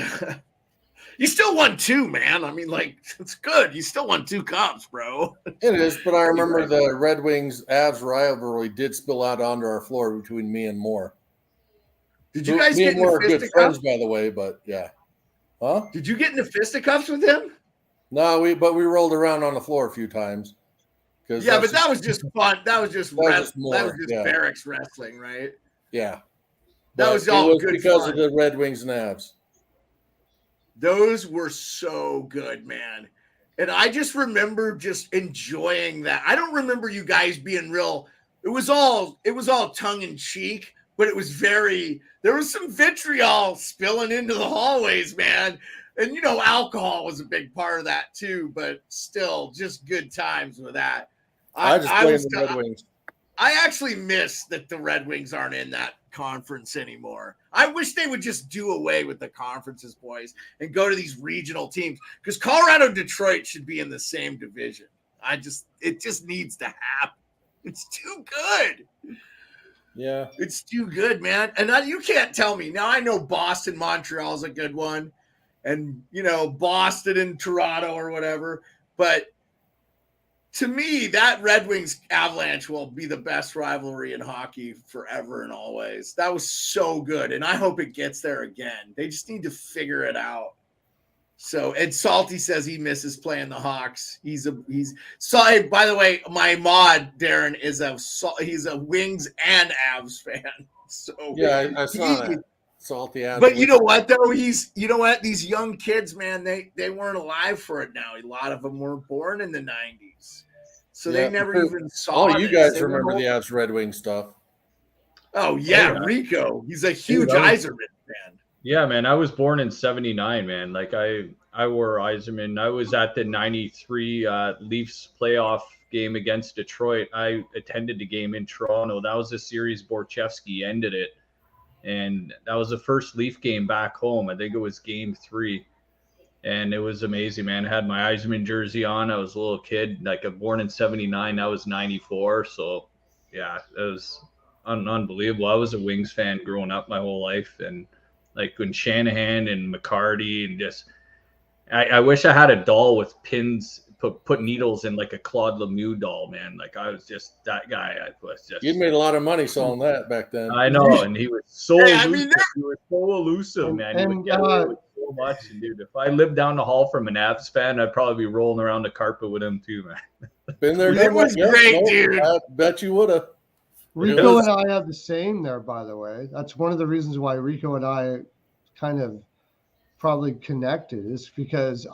you still won 2, man. I mean, like, it's good. You still won 2 cups, bro. It is, but I remember the Red Wings Avs rivalry did spill out onto our floor between me and Moore. Did you guys get in into good friends, fisticuffs? by the way? But yeah, huh? Did you get into fisticuffs with him? No, we rolled around on the floor a few times. Yeah, but that was just fun. That was just more, barracks wrestling, right? Yeah, that was all good because fun. of the Red Wings and Avs. Those were so good, man. And I just remember just enjoying that. I don't remember you guys being real. It was all tongue in cheek, but it was there was some vitriol spilling into the hallways, man. And, alcohol was a big part of that too, but still just good times with that. I blame the Red Wings. I actually miss that the Red Wings aren't in that conference anymore. I wish they would just do away with the conferences, boys, and go to these regional teams, because Colorado, Detroit should be in the same division. It just needs to happen. It's too good. Yeah. It's too good, man. And you can't tell me. Now, I know Boston, Montreal is a good one, and, Boston and Toronto or whatever, but to me, that Red Wings Avalanche will be the best rivalry in hockey forever and always. That was so good, and I hope it gets there again. They just need to figure it out. So, Ed Salty says he misses playing the Hawks. So, by the way, my mod Darren he's a Wings and Avs fan. So yeah, I saw that. Salty Avs. But you know what though? These young kids, man, they weren't alive for it now. A lot of them were born in the 90s. So they never even saw it. Oh, you guys remember the Avs Red Wing stuff. Oh, yeah, Rico. He's a huge Yzerman fan. Yeah, man. I was born in 79, man. Like, I wore Yzerman. I was at the 93 Leafs playoff game against Detroit. I attended the game in Toronto. That was the series Borchevsky ended it. And that was the first Leaf game back home. I think it was game 3. And it was amazing, man. I had my Yzerman jersey on. I was a little kid. Like, I'm born in 79. I was 94. So, yeah, it was unbelievable. I was a Wings fan growing up my whole life. And, like, when Shanahan and McCarty and just – I wish I had a doll with pins – put needles in, like a Claude Lemieux doll, man. Like, I was just that guy. You made a lot of money selling that back then. I know, and he was so elusive. He was so elusive, man. He would get away with so much. And dude, if I lived down the hall from an Avs fan, I'd probably be rolling around the carpet with him too, man. Been there. It was great, dude. I bet you would have. Rico and I have the same there, by the way. That's one of the reasons why Rico and I kind of probably connected, is because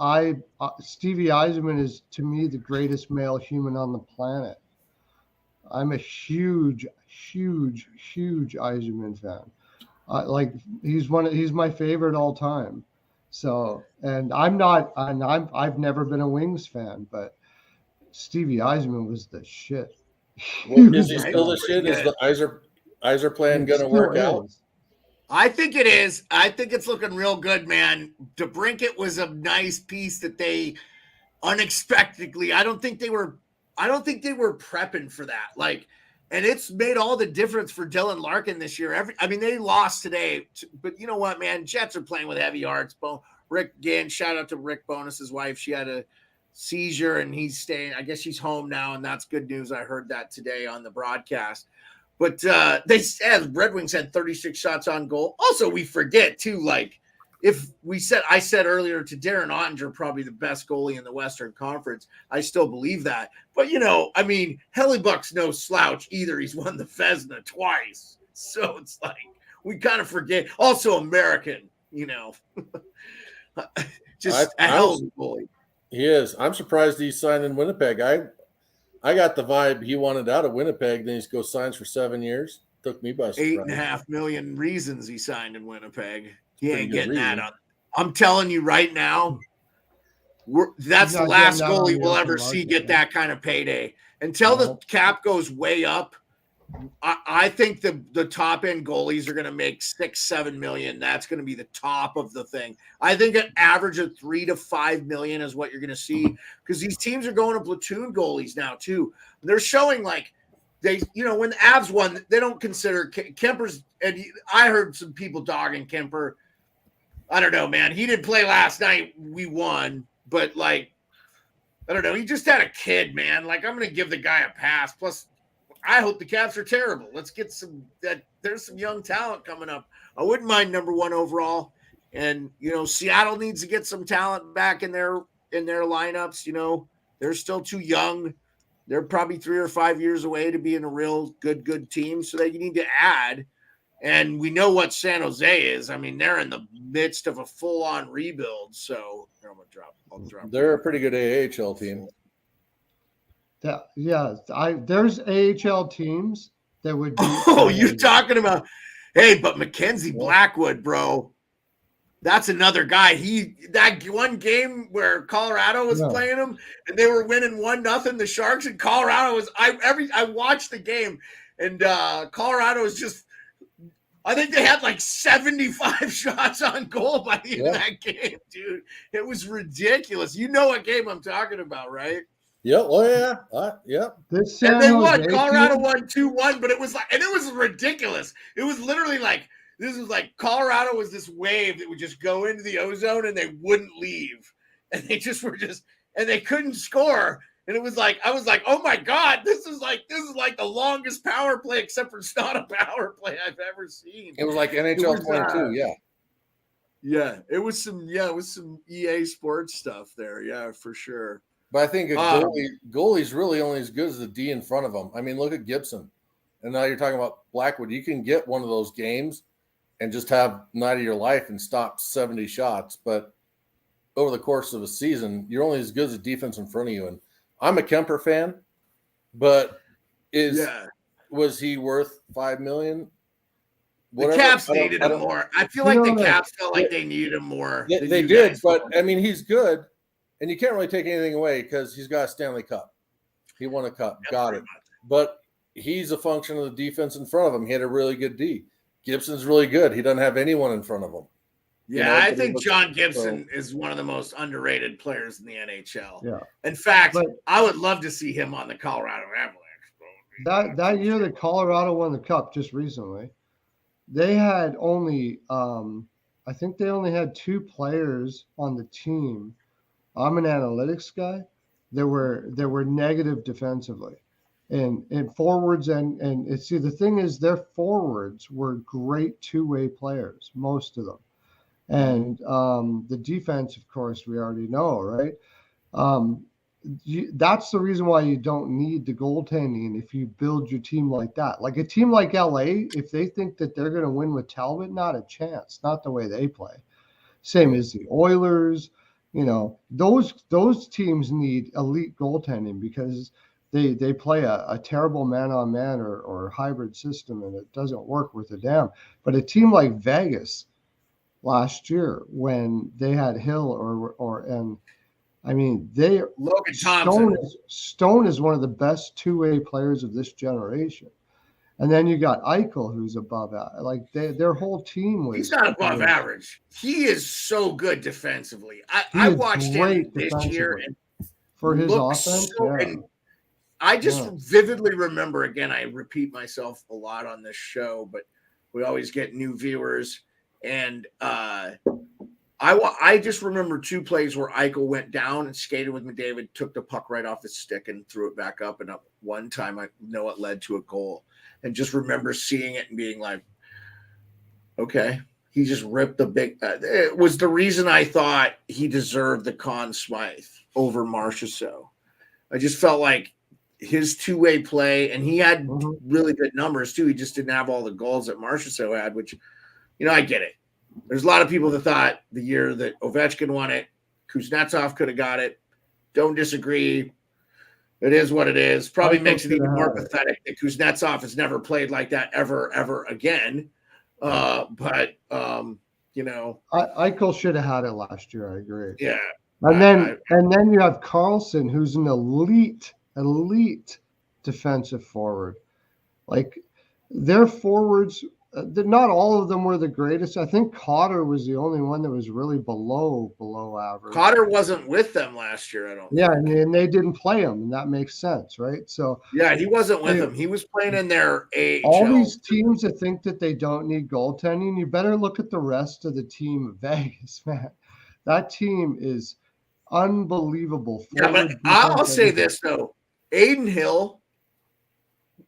Stevie Yzerman is, to me, the greatest male human on the planet. I'm a huge Yzerman fan. He's my favorite all time. So, and I've never been a Wings fan, but Stevie Yzerman was the shit. Well, is he still the shit? Is the Yzer plan going to work out? I think it is. I think it's looking real good, man. DeBrincat was a nice piece that they unexpectedly. I don't think they were prepping for that. Like, and it's made all the difference for Dylan Larkin this year. They lost today, but you know what, man? Jets are playing with heavy hearts. Rick, again, shout out to Rick Bonus's wife. She had a seizure and he's staying. I guess she's home now, and that's good news. I heard that today on the broadcast. But they said Red Wings had 36 shots on goal. Also, we forget too, like, I said earlier to Darren Ottinger, probably the best goalie in the Western Conference. I still believe that. But, I mean, Hellebuck's no slouch either. He's won the Vezina twice. So it's like we kind of forget. Also American, just a hell of a goalie. He is. I'm surprised he signed in Winnipeg. I got the vibe he wanted out of Winnipeg. Then he goes signs for 7 years. Took me by surprise. $8.5 million reasons he signed in Winnipeg. He ain't getting that on. I'm telling you right now, that's the last goalie we'll ever see get that kind of payday. Until the cap goes way up, I think the top end goalies are going to make $6-7 million. That's going to be the top of the thing. I think an average of $3 to $5 million is what you're going to see, because these teams are going to platoon goalies now too. They're showing like when the Avs won, they don't consider Kemper's. And I heard some people dogging Kemper. I don't know, man. He didn't play last night. We won, but like, I don't know. He just had a kid, man. Like, I'm going to give the guy a pass. Plus, I hope the Caps are terrible. Let's get there's some young talent coming up. I wouldn't mind number 1 overall. And, Seattle needs to get some talent back in their lineups. They're still too young. They're probably 3 or 5 years away to being a real good team. So they need to add. And we know what San Jose is. I mean, they're in the midst of a full-on rebuild. So I'm gonna drop. They're a pretty good AHL team. Yeah. There's AHL teams that would be. Oh, you're talking about? Hey, but Mackenzie Blackwood, bro. That's another guy. That one game where Colorado was playing him and they were winning 1-0. The Sharks and Colorado was. I watched the game, and Colorado was just. I think they had like 75 shots on goal by the end of that game, dude. It was ridiculous. You know what game I'm talking about, right? Yeah. Oh, yeah. Yeah. And they won. Colorado won 2-1, but it was ridiculous. It was literally like, this was like Colorado was this wave that would just go into the ozone and they wouldn't leave. And they just were and they couldn't score. And it was like, I was like, oh my God, this is like the longest power play, except for it's not a power play I've ever seen. It was like NHL 22, yeah. Yeah, it was some EA Sports stuff there, yeah, for sure. But I think goalie's really only as good as the D in front of him. I mean, look at Gibson. And now you're talking about Blackwood. You can get one of those games and just have night of your life and stop 70 shots. But over the course of a season, you're only as good as the defense in front of you. And I'm a Kemper fan, but was he worth $5 million? Whatever. The Caps needed him more. I feel like the Caps felt like they needed him more. They did, but I mean, he's good, and you can't really take anything away because he's got a Stanley Cup. He won a cup, got it. But he's a function of the defense in front of him. He had a really good D. Gibson's really good. He doesn't have anyone in front of him. Yeah, I think John Gibson is one of the most underrated players in the NHL. Yeah. In fact, I would love to see him on the Colorado Avalanche. That year that Colorado won the cup just recently, they had only I think they only had 2 players on the team. I'm an analytics guy. There were negative defensively. And forwards and see, the thing is their forwards were great two-way players, most of them. And the defense, of course, we already know, right? That's the reason why you don't need the goaltending if you build your team like that. Like a team like LA, if they think that they're going to win with Talbot, not a chance. Not the way they play. Same as the Oilers. Those teams need elite goaltending because they play a terrible man-on-man or hybrid system, and it doesn't work worth a damn. But a team like Vegas last year, when they had Hill Logan Thompson. Stone is one of the best two-way players of this generation. And then you got Eichel, who's above that. Like their whole team was. He's not above average. He is so good defensively. I watched him this year and for his offense. And I just vividly remember, again, I repeat myself a lot on this show, but we always get new viewers. And I just remember 2 plays where Eichel went down and skated with McDavid, took the puck right off his stick and threw it back up. And up one time, I know it led to a goal. And just remember seeing it and being like, okay, he just ripped the big. It was the reason I thought he deserved the Conn Smythe over Marchessault. I just felt like his two-way play, and he had really good numbers too. He just didn't have all the goals that Marchessault had, which, I get it. There's a lot of people that thought the year that Ovechkin won it, Kuznetsov could have got it. Don't disagree. It is what it is. Probably makes it even more pathetic that Kuznetsov has never played like that ever again. Eichel should have had it last year. I agree. Yeah. And then you have Carlson, who's an elite defensive forward. Like, their forwards, not all of them were the greatest. I think Cotter was the only one that was really below average. Cotter wasn't with them last year, I don't think. Yeah, and they didn't play him, and that makes sense, right? So yeah, he wasn't with them. He was playing in their AHL. All these teams that think that they don't need goaltending, you better look at the rest of the team of Vegas, man. That team is unbelievable. Yeah, but I'll say this though, Aiden Hill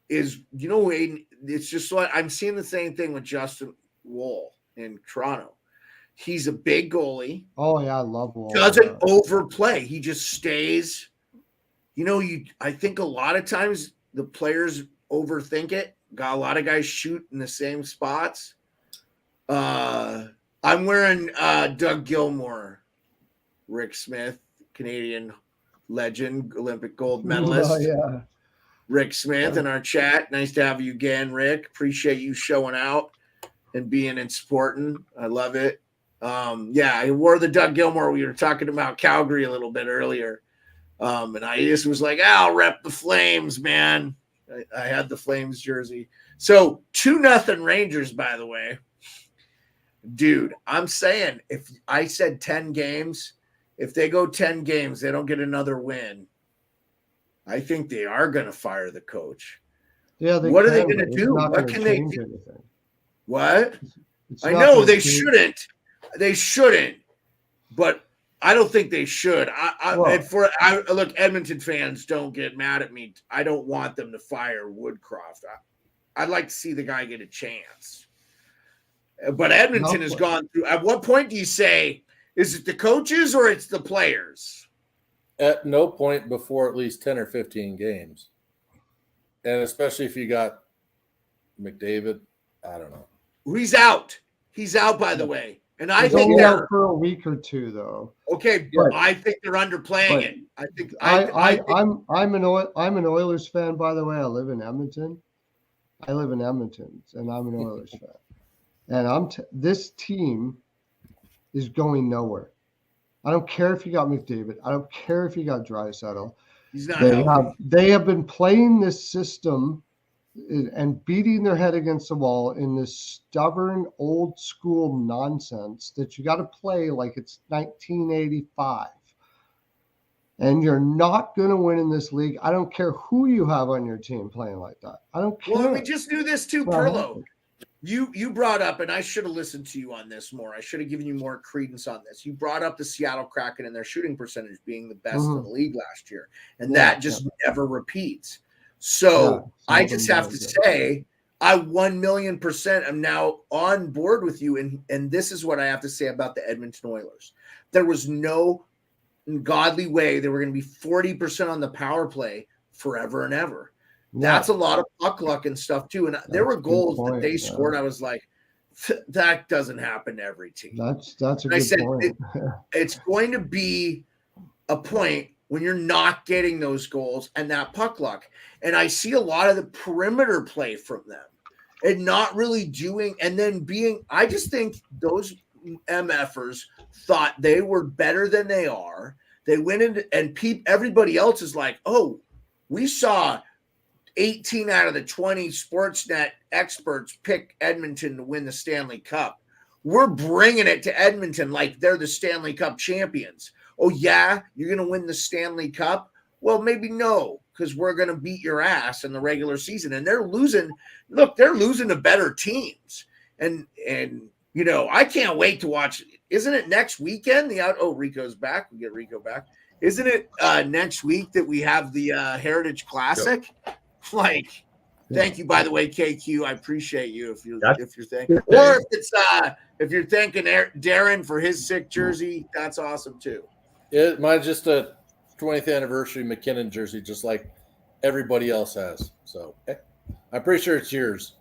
is, Aiden. It's just like I'm seeing the same thing with Justin Wool in Toronto. He's a big goalie. Oh yeah, I love Wool. Doesn't overplay. He just stays. I think a lot of times the players overthink it. Got a lot of guys shoot in the same spots. I'm wearing Doug Gilmour. Rick Smith, Canadian legend, Olympic gold medalist. Oh, yeah. Rick Smith in our chat. Nice to have you again, Rick. Appreciate you showing out and being and supporting. I love it. I wore the Doug Gilmour. We were talking about Calgary a little bit earlier. And I just was like, I'll rep the Flames, man. I had the Flames jersey. So 2-0 Rangers, by the way. Dude, I'm saying if I said 10 games, if they go 10 games, they don't get another win. I think they are going to fire the coach. Yeah, what are they going to do? What can they do? Anything. What? I know they shouldn't. They shouldn't. But I don't think they should. Look, Edmonton fans, don't get mad at me. I don't want them to fire Woodcroft. I'd like to see the guy get a chance. But Edmonton has gone through. At what point do you say, is it the coaches or it's the players? At no point before at least 10 or 15 games. And especially if you got McDavid, I don't know. He's out. He's out, by the way. And I He's think only they're out for a week or two, though. Okay, but I think they're underplaying it. I think I'm an Oilers fan, by the way. I live in Edmonton, and I'm an Oilers fan. And this team is going nowhere. I don't care if you got McDavid. I don't care if you got Draisaitl. He's not. They have been playing this system and beating their head against the wall in this stubborn old school nonsense that you got to play like it's 1985. And you're not going to win in this league. I don't care who you have on your team playing like that. I don't care. Well, we just do this too, Perlo. You brought up, and I should have listened to you on this more. I should have given you more credence on this. You brought up the Seattle Kraken and their shooting percentage being the best in the league last year, and that just never repeats. So I just have to say, I 1,000,000% am now on board with you, and this is what I have to say about the Edmonton Oilers. There was no godly way they were going to be 40% on the power play forever and ever. That's a lot of puck luck and stuff too. And there were goals that they scored. I was like, that doesn't happen to every team. That's a good point. It's going to be a point when you're not getting those goals and that puck luck. And I see a lot of the perimeter play from them and not really doing, and then I just think those MFers thought they were better than they are. They went in and everybody else is like, oh, we saw 18 out of the 20 Sportsnet experts pick Edmonton to win the Stanley Cup. We're bringing it to Edmonton like they're the Stanley Cup champions. Oh, yeah, you're going to win the Stanley Cup? Well, maybe no, because we're going to beat your ass in the regular season. And they're losing. Look, they're losing to better teams. And I can't wait to watch. Isn't it next weekend? Rico's back. We get Rico back. Isn't it next week that we have the Heritage Classic? Like, Thank you, by the way, KQ. I appreciate you if you're thanking, Yeah. or if you're thanking Darren for his sick jersey, that's awesome too. Mine's just a 20th anniversary McKinnon jersey, just like everybody else has. So I'm pretty sure it's yours.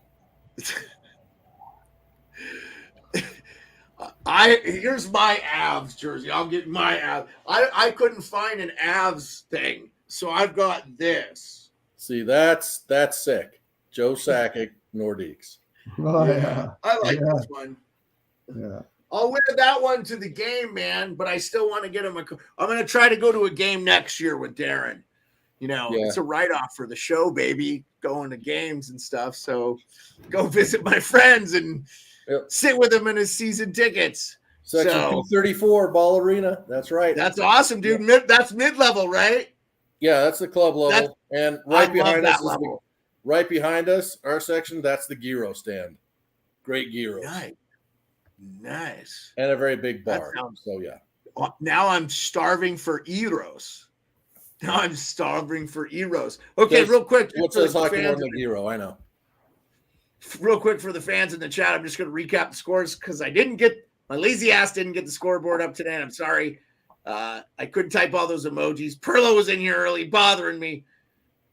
Here's my Avs jersey. I'll get my Avs. I couldn't find an Avs thing, so I've got this. See, that's sick. Joe Sakic, Nordiques. Oh, I like this one. Yeah. I'll wear that one to the game, man. But I still want to get him I'm going to try to go to a game next year with Darren. It's a write-off for the show, baby. Going to games and stuff. So go visit my friends and sit with them in his season tickets. Section 234, Ball Arena. That's right. That's awesome, dude. That's mid-level, right? Yeah, that's the club level. And right behind us, our section, that's the gyro stand. Great gyros. Nice. And a very big bar. So, yeah. Now I'm starving for Eros. Okay, real quick. What says hockey more than gyro? I know. Real quick for the fans in the chat, I'm just going to recap the scores because my lazy ass didn't get the scoreboard up today. And I'm sorry. I couldn't type all those emojis. Perlo was in here early, bothering me.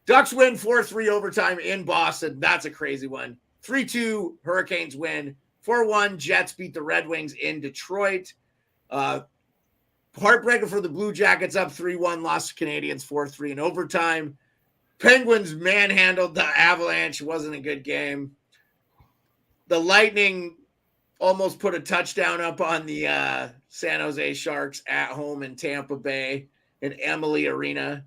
Ducks win 4-3 overtime in Boston. That's a crazy one. 3-2 Hurricanes win. 4-1 Jets beat the Red Wings in Detroit. Heartbreaker for the Blue Jackets, up 3-1, lost to Canadians 4-3 in overtime. Penguins manhandled the Avalanche. Wasn't a good game. The Lightning almost put a touchdown up on the San Jose Sharks at home in Tampa Bay in Emily Arena.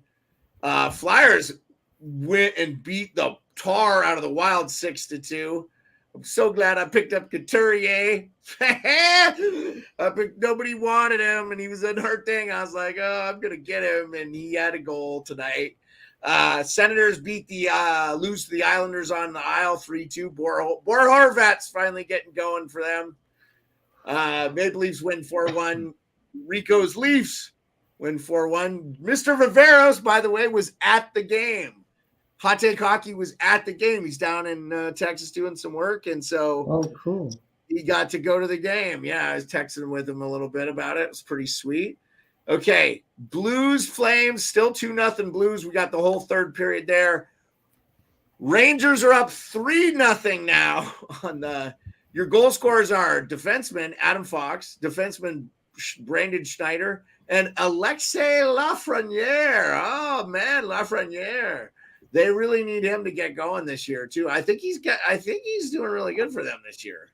Flyers went and beat the tar out of the Wild 6-2. I'm so glad I picked up Couturier. Nobody wanted him, and he was a hurt thing. I was like, oh, I'm going to get him, and he had a goal tonight. Senators lose to the Islanders on the Isle 3-2. Bor Horvat's finally getting going for them. Maple Leafs win 4-1. Rico's Leafs win 4-1. Mr. Viveros, by the way, was at the game. Hot Take Hockey was at the game. He's down in Texas doing some work, and so cool. He got to go to the game. Yeah, I was texting with him a little bit about it. It was pretty sweet. Okay, Blues, Flames, still 2-0 Blues. We got the whole third period there. Rangers are up 3-0 now. Your goal scorers are defenseman Adam Fox, defenseman Brandon Schneider, and Alexei Lafreniere. Oh man, Lafreniere. They really need him to get going this year too. I think he's doing really good for them this year.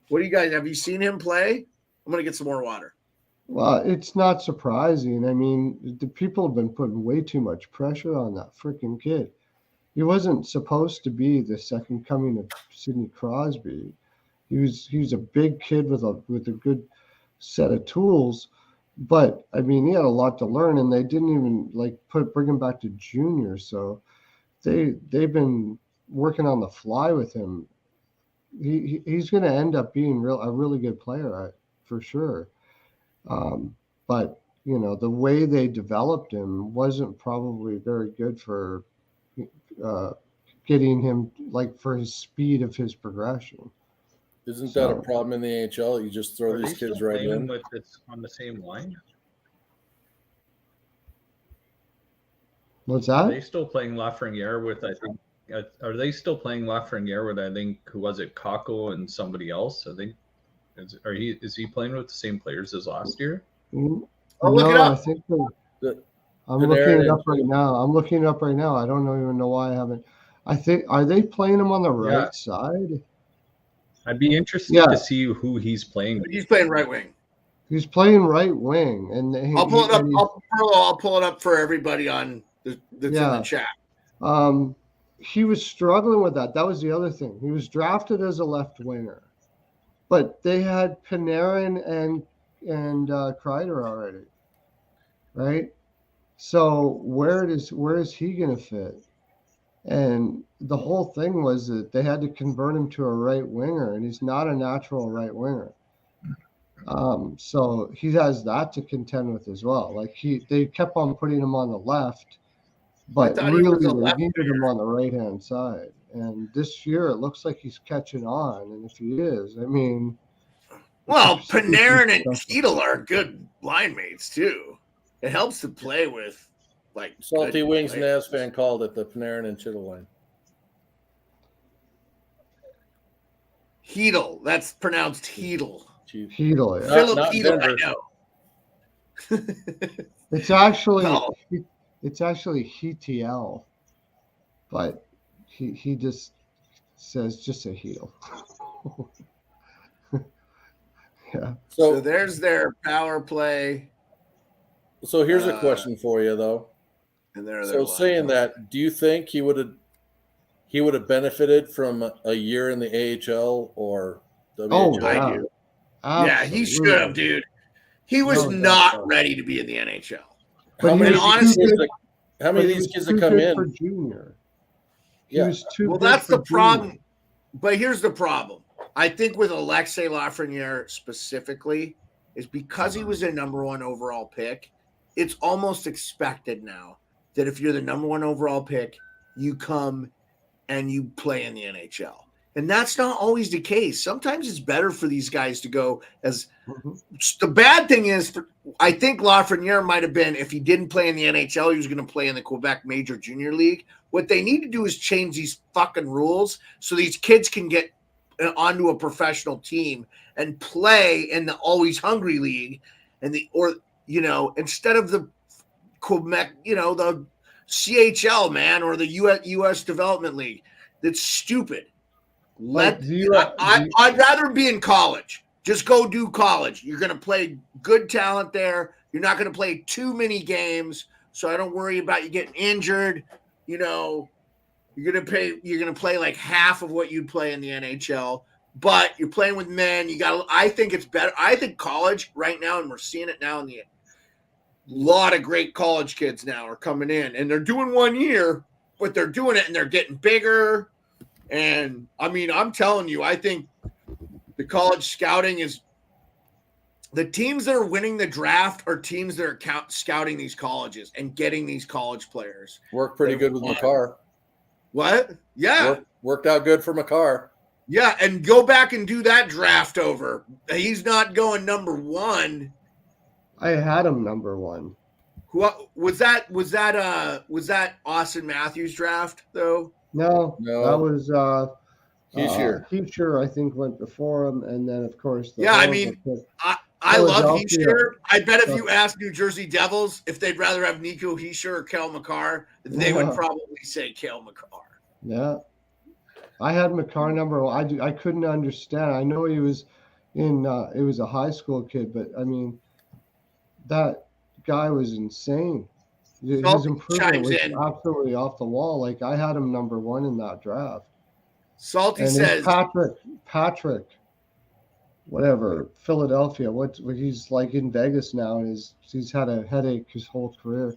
What do you guys have you seen him play? I'm gonna get some more water. Well, it's not surprising. I mean, the people have been putting way too much pressure on that freaking kid. He wasn't supposed to be the second coming of Sidney Crosby. He was a big kid with a good set of tools, but I mean, he had a lot to learn, and they didn't even bring him back to junior. So they've been working on the fly with him. He's going to end up being a really good player for sure. But the way they developed him wasn't probably very good for getting him for his speed of his progression. Isn't that a problem in the NHL? You just throw these kids right in. On the same line. What's that? Are they still playing Lafreniere with? I think. Are they still playing Lafreniere with? I think who was it? Kako and somebody else. I think. Is he playing with the same players as last year? Look it up. I think I'm looking it up right now. I don't even know why I haven't. Are they playing him on the right side? I'd be interested to see who he's playing. He's playing right wing. He's playing right wing, and I'll pull it up. I'll pull it up for everybody on that's in the chat. He was struggling with that. That was the other thing. He was drafted as a left winger, but they had Panarin and Kreider already, right? So where is he going to fit? And the whole thing was that they had to convert him to a right winger, and he's not a natural right winger. So he has that to contend with as well. They kept on putting him on the left, but really they needed him on the right hand side. And this year, it looks like he's catching on. And if he is, I mean, Well, it's Panarin and special. Cheadle are good line mates too. It helps to play with like Salty good Wings players. Naz fan called it the Panarin and Chittle line. Heedle. That's pronounced Heedle. Chief. Heedle, yeah. Philip not Heedle, I Denver. know. It's actually No. it's actually HTL, but he just says just a heel. Yeah. So So there's their power play, here's a question for you though. and there. So saying that, do you think he would have benefited from a year in the AHL or WHL? I yeah. do. Yeah, he should have, dude. He was No doubt not about it. ready to be in the NHL. But How he many was of these too kids good- that- how many of but he these was kids too that come good for in? junior. He Yeah. was too Well, good that's for the problem. junior. But here's the problem. I think with Alexei Lafreniere specifically, is because he was a number one overall pick, it's almost expected now that if you're the number one overall pick, you come and you play in the NHL. And that's not always the case. Sometimes it's better for these guys to go as Mhm. the bad thing is, I think Lafreniere might have been, if he didn't play in the NHL, he was going to play in the Quebec Major Junior League. What they need to do is change these fucking rules so these kids can get onto a professional team and play in the Always Hungry League instead of the Quebec, the CHL, man, or the US Development League. That's stupid. I'd rather be in college. Just go do college. You're going to play good talent there. You're not going to play too many games, so I don't worry about you getting injured. You're going to play like half of what you'd play in the NHL, but you're playing with men. I think it's better. I think college right now, and we're seeing it now a lot of great college kids now are coming in, and they're doing 1 year, but they're doing it and they're getting bigger. And I mean, I'm telling you, I think the college scouting is the teams that are winning the draft are teams that are scouting these colleges and getting these college players. Worked pretty good with McCarr. What? Yeah. Worked out good for McCarr. Yeah, and go back and do that draft over. He's not going number one. I had him number one. Who was that? Was that Austin Matthews draft though? No, that was Heischer. Heischer, I think, went before him, and then of course I love Heischer. I bet if you asked New Jersey Devils if they'd rather have Nico Heischer or Cale Makar, they would probably say Cale Makar. Yeah, I had Makar number one. I couldn't understand. I know he was in. It was a high school kid, but I mean, that guy was insane. His improvement was absolutely off the wall. Like I had him number one in that draft. Salty and says Patrick, whatever, Philadelphia. What he's like in Vegas now, and he's had a headache his whole career.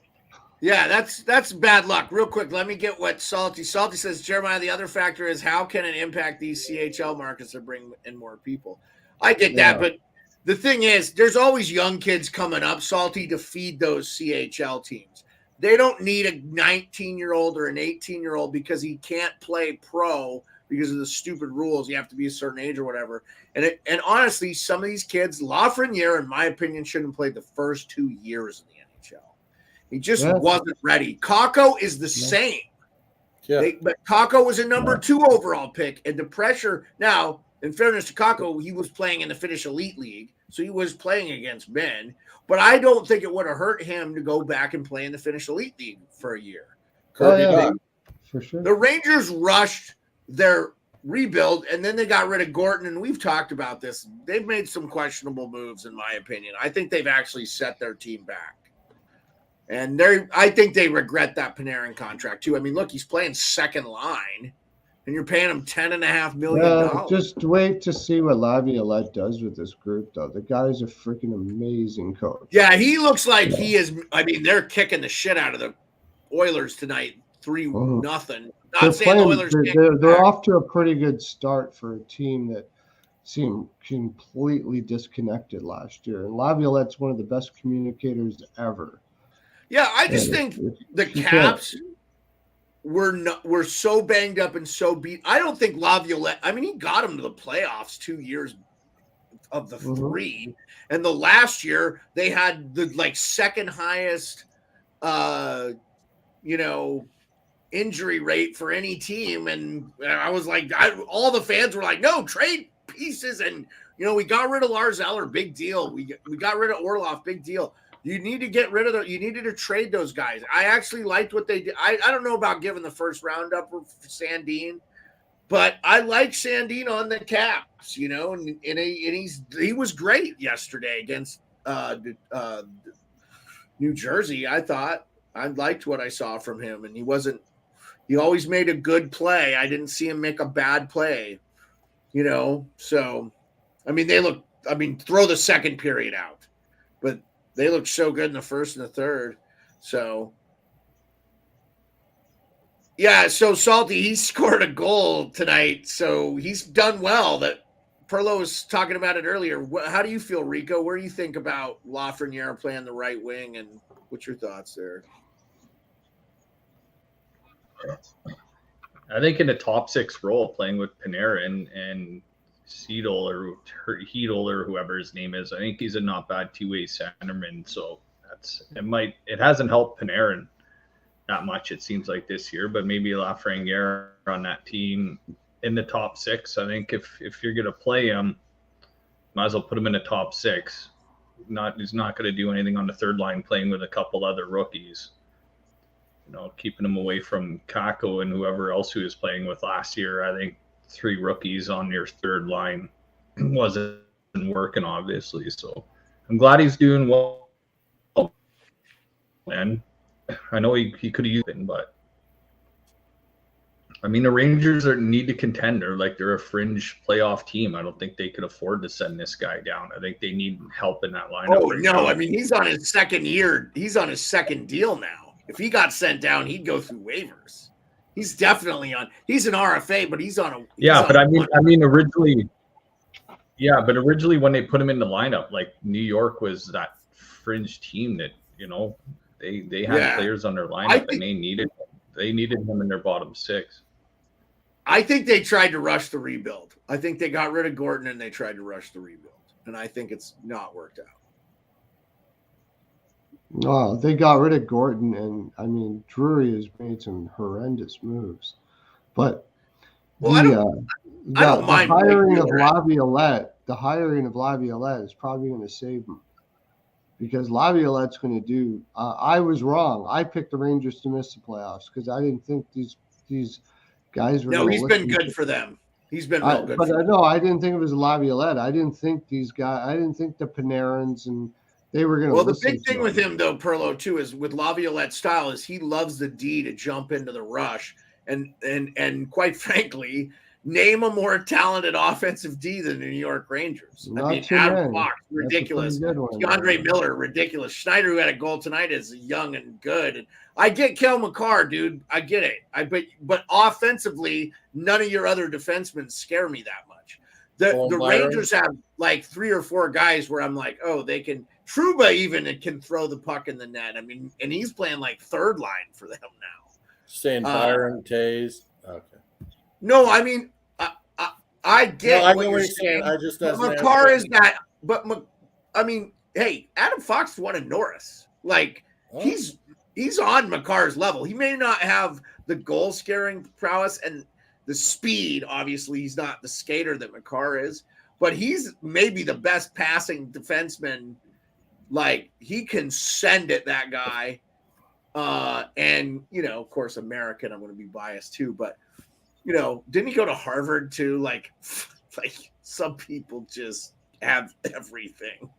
Yeah, that's bad luck. Real quick, let me get what Salty says. Jeremiah, the other factor is how can it impact these CHL markets to bring in more people? I get that, but the thing is, there's always young kids coming up, Salty, to feed those CHL teams. They don't need a 19-year-old or an 18-year-old because he can't play pro because of the stupid rules. You have to be a certain age or whatever. And honestly, some of these kids, Lafreniere, in my opinion, shouldn't have played the first 2 years in the NHL. He just wasn't ready. Kakko is the same. Yeah. But Kakko was a number 2 overall pick. And the pressure – now, in fairness to Kakko, he was playing in the Finnish Elite League, so he was playing against men. But I don't think it would have hurt him to go back and play in the Finnish Elite League for a year. For sure. The Rangers rushed their rebuild, and then they got rid of Gorton, and we've talked about this. They've made some questionable moves, in my opinion. I think they've actually set their team back. And I think they regret that Panarin contract, too. I mean, look, he's playing second line, and you're paying him $10.5 million. Just wait to see what Laviolette does with this group, though. The guy's a freaking amazing coach. Yeah, he looks like he is. I mean, they're kicking the shit out of the Oilers tonight, 3-0. Not saying the Oilers they're off to a pretty good start for a team that seemed completely disconnected last year. And Laviolette's one of the best communicators ever. Yeah, I just think the Caps we're so banged up and so beat. I don't think Laviolette. I mean, he got him to the playoffs 2 years of the 3, and the last year they had the second highest, injury rate for any team. And I was like, all the fans were like, no, trade pieces, and we got rid of Lars Eller, big deal. We got rid of Orlov, big deal. You need to get rid of you needed to trade those guys. I actually liked what they did. I don't know about giving the first round up for Sandin, but I like Sandin on the Caps, and he was great yesterday against New Jersey. I thought I liked what I saw from him, and he always made a good play. I didn't see him make a bad play, so I mean, throw the second period out, but they looked so good in the first and the third. So, yeah, so Salty, he scored a goal tonight, so he's done well. That Perlo was talking about it earlier. How do you feel, Rico? Where do you think about Lafreniere playing the right wing, and what's your thoughts there? I think in a top 6 role, playing with Panarin and Seedle or Heedle or whoever his name is, I think he's a not bad two-way centerman. So it hasn't helped Panarin that much, it seems like, this year, but maybe Lafreniere on that team in the top 6. I think if you're gonna play him, might as well put him in the top 6. He's not gonna do anything on the third line playing with a couple other rookies. Keeping him away from Kako and whoever else he was playing with last year. I think 3 rookies on your third line wasn't working, obviously. So I'm glad he's doing well. And I know he could have used it, but I mean, the Rangers need to contend. They're a fringe playoff team. I don't think they could afford to send this guy down. I think they need help in that lineup. Oh, no. I mean, he's on his second year. He's on his second deal now. If he got sent down, he'd go through waivers. He's definitely he's an RFA, but he's on a. Originally when they put him in the lineup, New York was that fringe team that, they had players on their lineup and they needed him in their bottom 6. I think they tried to rush the rebuild. I think they got rid of Gordon and they tried to rush the rebuild. And I think it's not worked out. No, they got rid of Gordon, and I mean, Drury has made some horrendous moves. But the hiring of Laviolette is probably going to save them, because Laviolette's going to do. I was wrong. I picked the Rangers to miss the playoffs because I didn't think these guys were. No, he's been good for them. He's been real good. But I didn't think it was Laviolette. I didn't think these guys. I didn't think the Panarins and. They were going to. Well, the big thing with him, though, Perlo, too, is with Laviolette's style is he loves the D to jump into the rush, and quite frankly, name a more talented offensive D than the New York Rangers. Adam Fox, ridiculous. DeAndre Miller, ridiculous. Schneider, who had a goal tonight, is young and good. And I get Kel McCarr, dude. I get it. But offensively, none of your other defensemen scare me that much. The Rangers have 3 or 4 guys where I'm like, oh, they can. Trouba even can throw the puck in the net. I mean, and he's playing third line for them now. Saying Byron, Taze. Okay. No, I mean, I get what you're saying. McCarr is that, but I mean, hey, Adam Fox won in Norris. He's on McCarr's level. He may not have the goal scaring prowess and the speed. Obviously, he's not the skater that McCarr is, but he's maybe the best passing defenseman. He can send it, that guy. And, of course, American, I'm going to be biased too, but, didn't he go to Harvard too? Some people just have everything.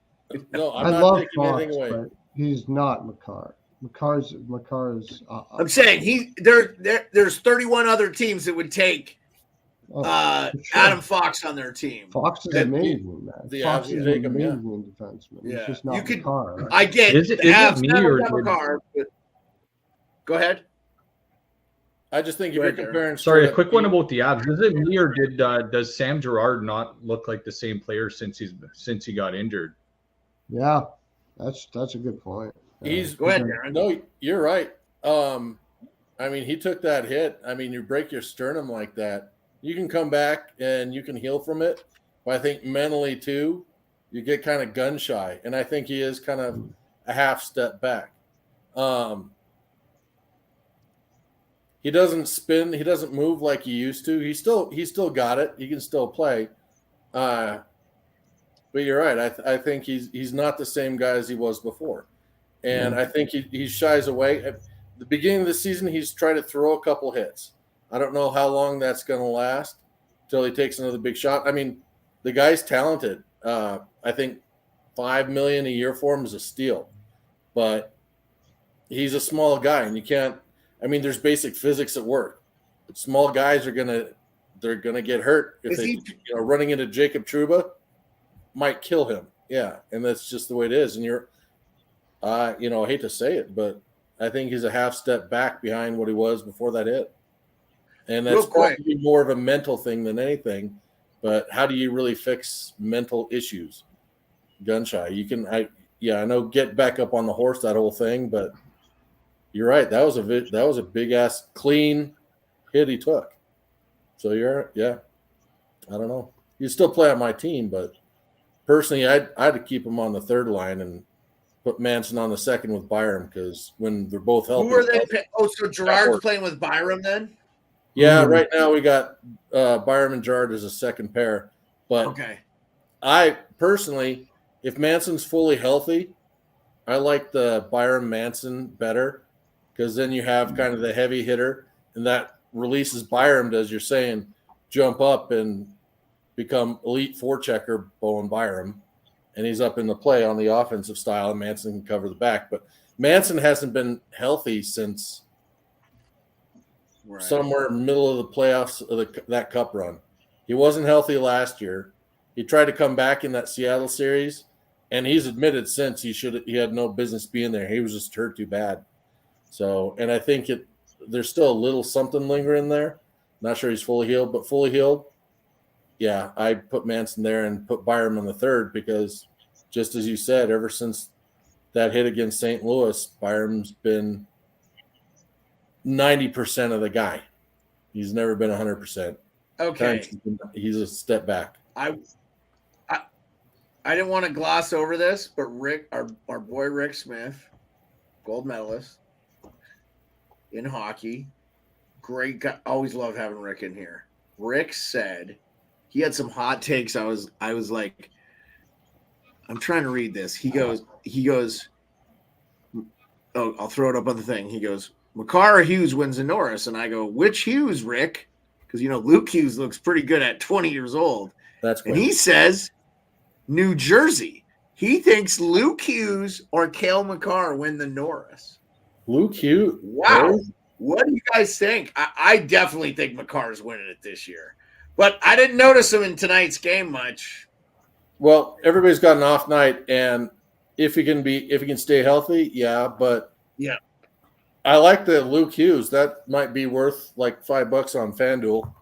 No, I love Fox, but he's not McCarr. McCarr's. I'm saying there's 31 other teams that would take Adam Fox on their team. Fox is amazing, man. Fox is an amazing defenseman. Yeah. He's just not McCarr. Right? I get is it me or McCarr, but go ahead. I just think if you're comparing. Sorry, a quick one about the Avs. Is it me or does Sam Girard not look like the same player since he got injured? I mean, he took that hit. I mean, you break your sternum like that, you can come back and you can heal from it. But I think mentally too, you get kind of gun shy, and I think he is kind of a half step back. He doesn't spin. He doesn't move like he used to. He still got it. He can still play. But you're right. I think he's not the same guy as he was before, and I think he shies away. At the beginning of the season, he's tried to throw a couple hits. I don't know how long that's going to last until he takes another big shot. I mean, the guy's talented. I think $5 million a year for him is a steal, but he's a small guy, and you can't. I mean, there's basic physics at work. Small guys are they're gonna get hurt if running into Jacob Trouba might kill him. Yeah, and that's just the way it is. And I hate to say it, but I think he's a half step back behind what he was before that hit. And that's probably more of a mental thing than anything. But how do you really fix mental issues? Gun shy. I know get back up on the horse, that whole thing, but you're right. That was a big ass clean hit he took. So I don't know. He'd still play on my team, but personally, I had to keep him on the third line and put Manson on the second with Byram, because when they're both healthy. Who are they? So Gerard's playing with Byram then? Yeah, right now we got Byram and Gerard as a second pair. But okay. I personally, if Manson's fully healthy, I like the Byram Manson better, because then you have kind of the heavy hitter, and that releases Byram to, as you're saying, jump up and become elite forechecker, Bowen Byram, and he's up in the play on the offensive style, and Manson can cover the back. But Manson hasn't been healthy since somewhere in the middle of the playoffs of that cup run. He wasn't healthy last year. He tried to come back in that Seattle series, and he's admitted since he had no business being there. He was just hurt too bad. So, and I think there's still a little something lingering there. Not sure he's fully healed, but fully healed. Yeah, I put Manson there and put Byram in the third, because just as you said, ever since that hit against St. Louis, Byram's been 90% of the guy. He's never been 100%. Okay. He's a step back. I didn't want to gloss over this, but Rick, our boy Rick Smith, gold medalist in hockey, great guy. Always love having Rick in here. Rick said he had some hot takes. I was like, I'm trying to read this. He goes, oh, I'll throw it up on the thing. He goes, Makar or Hughes wins the Norris. And I go, which Hughes, Rick? Because, Luke Hughes looks pretty good at 20 years old. That's great. And he says New Jersey. He thinks Luke Hughes or Cale Makar win the Norris. Luke Hughes? Wow. What do you guys think? I definitely think Makar's winning it this year. But I didn't notice him in tonight's game much. Well, everybody's got an off night, and if he can stay healthy, yeah. But yeah, I like the Luke Hughes. That might be worth like $5 on FanDuel.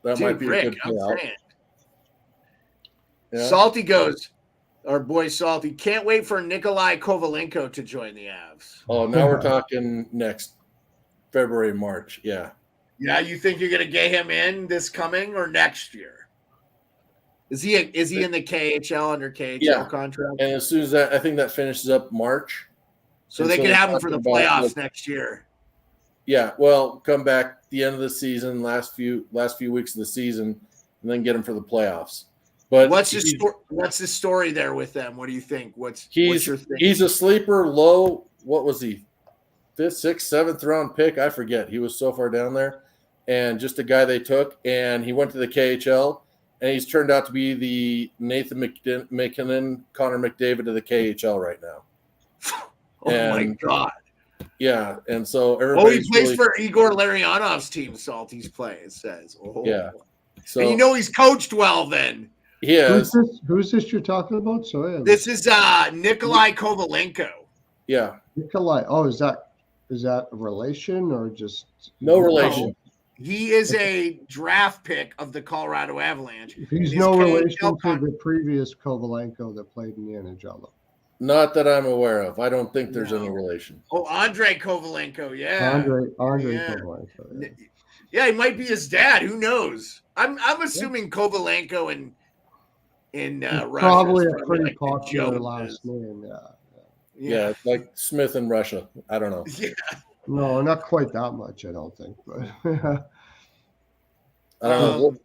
That might be Rick, a good payout. Yeah. Salty goes, our boy Salty, can't wait for Nikolai Kovalenko to join the Avs. Oh, now we're talking next February, March. Yeah. Yeah, you think you're going to get him in this coming or next year? Is he in the KHL under KHL contract? And as soon as I think that finishes up March. So they can have him for the playoffs next year. Yeah, well, come back the end of the season, last few weeks of the season, and then get him for the playoffs. But what's the story there with them? What do you think? What's your thing? He's a sleeper low. What was he? 5th, 6th, 7th round pick? I forget. He was so far down there, and just a guy they took. And he went to the KHL, and he's turned out to be the Nathan McKinnon, Connor McDavid of the KHL right now. My God! Yeah, and so everybody. He plays for Igor Larionov's team. Salty's play. It says. Oh. Yeah. So and he's coached well then. Yeah. Who's this you're talking about? Sorry. This is Nikolai Kovalenko. Yeah. Nikolai. Oh, is that a relation or just no relation? He is a draft pick of the Colorado Avalanche. He's no relation to the previous Kovalenko that played in the NHL. Not that I'm aware of. I don't think there's any relation. Oh, Andrei Kovalenko, yeah. Andre Yeah. Kovalenko, yeah. Yeah, he might be his dad. Who knows? I'm assuming Kovalenko in Russia Probably is a pretty like the popular Joneses. last name, Yeah, like Smith in Russia. I don't know. Yeah. No, not quite that much, I don't think. But I don't know.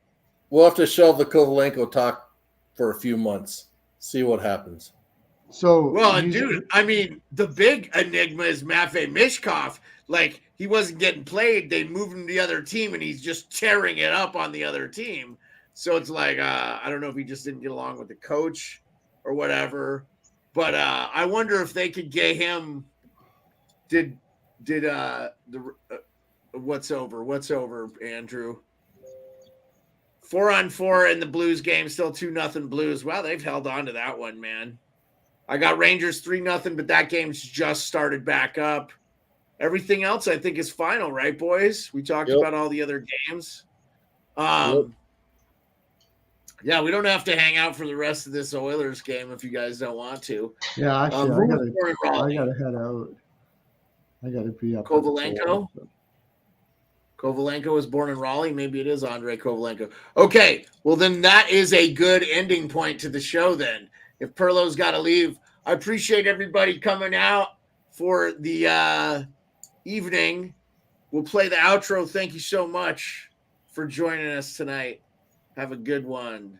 We'll have to shelve the Kovalenko talk for a few months. See what happens. so Well, and dude, I mean, the big enigma is Matvei Mishkov. Like, he wasn't getting played. They moved him to the other team, and he's just tearing it up on the other team. So it's like, I don't know if he just didn't get along with the coach or whatever. But I wonder if they could get him. Did what's over, Andrew? 4-on-4 in the Blues game, still 2-0 Blues. Wow, they've held on to that one, man. I got Rangers 3-0, but that game's just started back up. Everything else, I think, is final, right, boys? We talked about all the other games. Yeah, we don't have to hang out for the rest of this Oilers game if you guys don't want to. yeah, actually, I gotta head out. I gotta be up. Kovalenko. Kovalenko was born in Raleigh. Maybe it is Andrei Kovalenko. Okay, well then that is a good ending point to the show. Then, if Perlo's got to leave, I appreciate everybody coming out for the evening. We'll play the outro. Thank you so much for joining us tonight. Have a good one.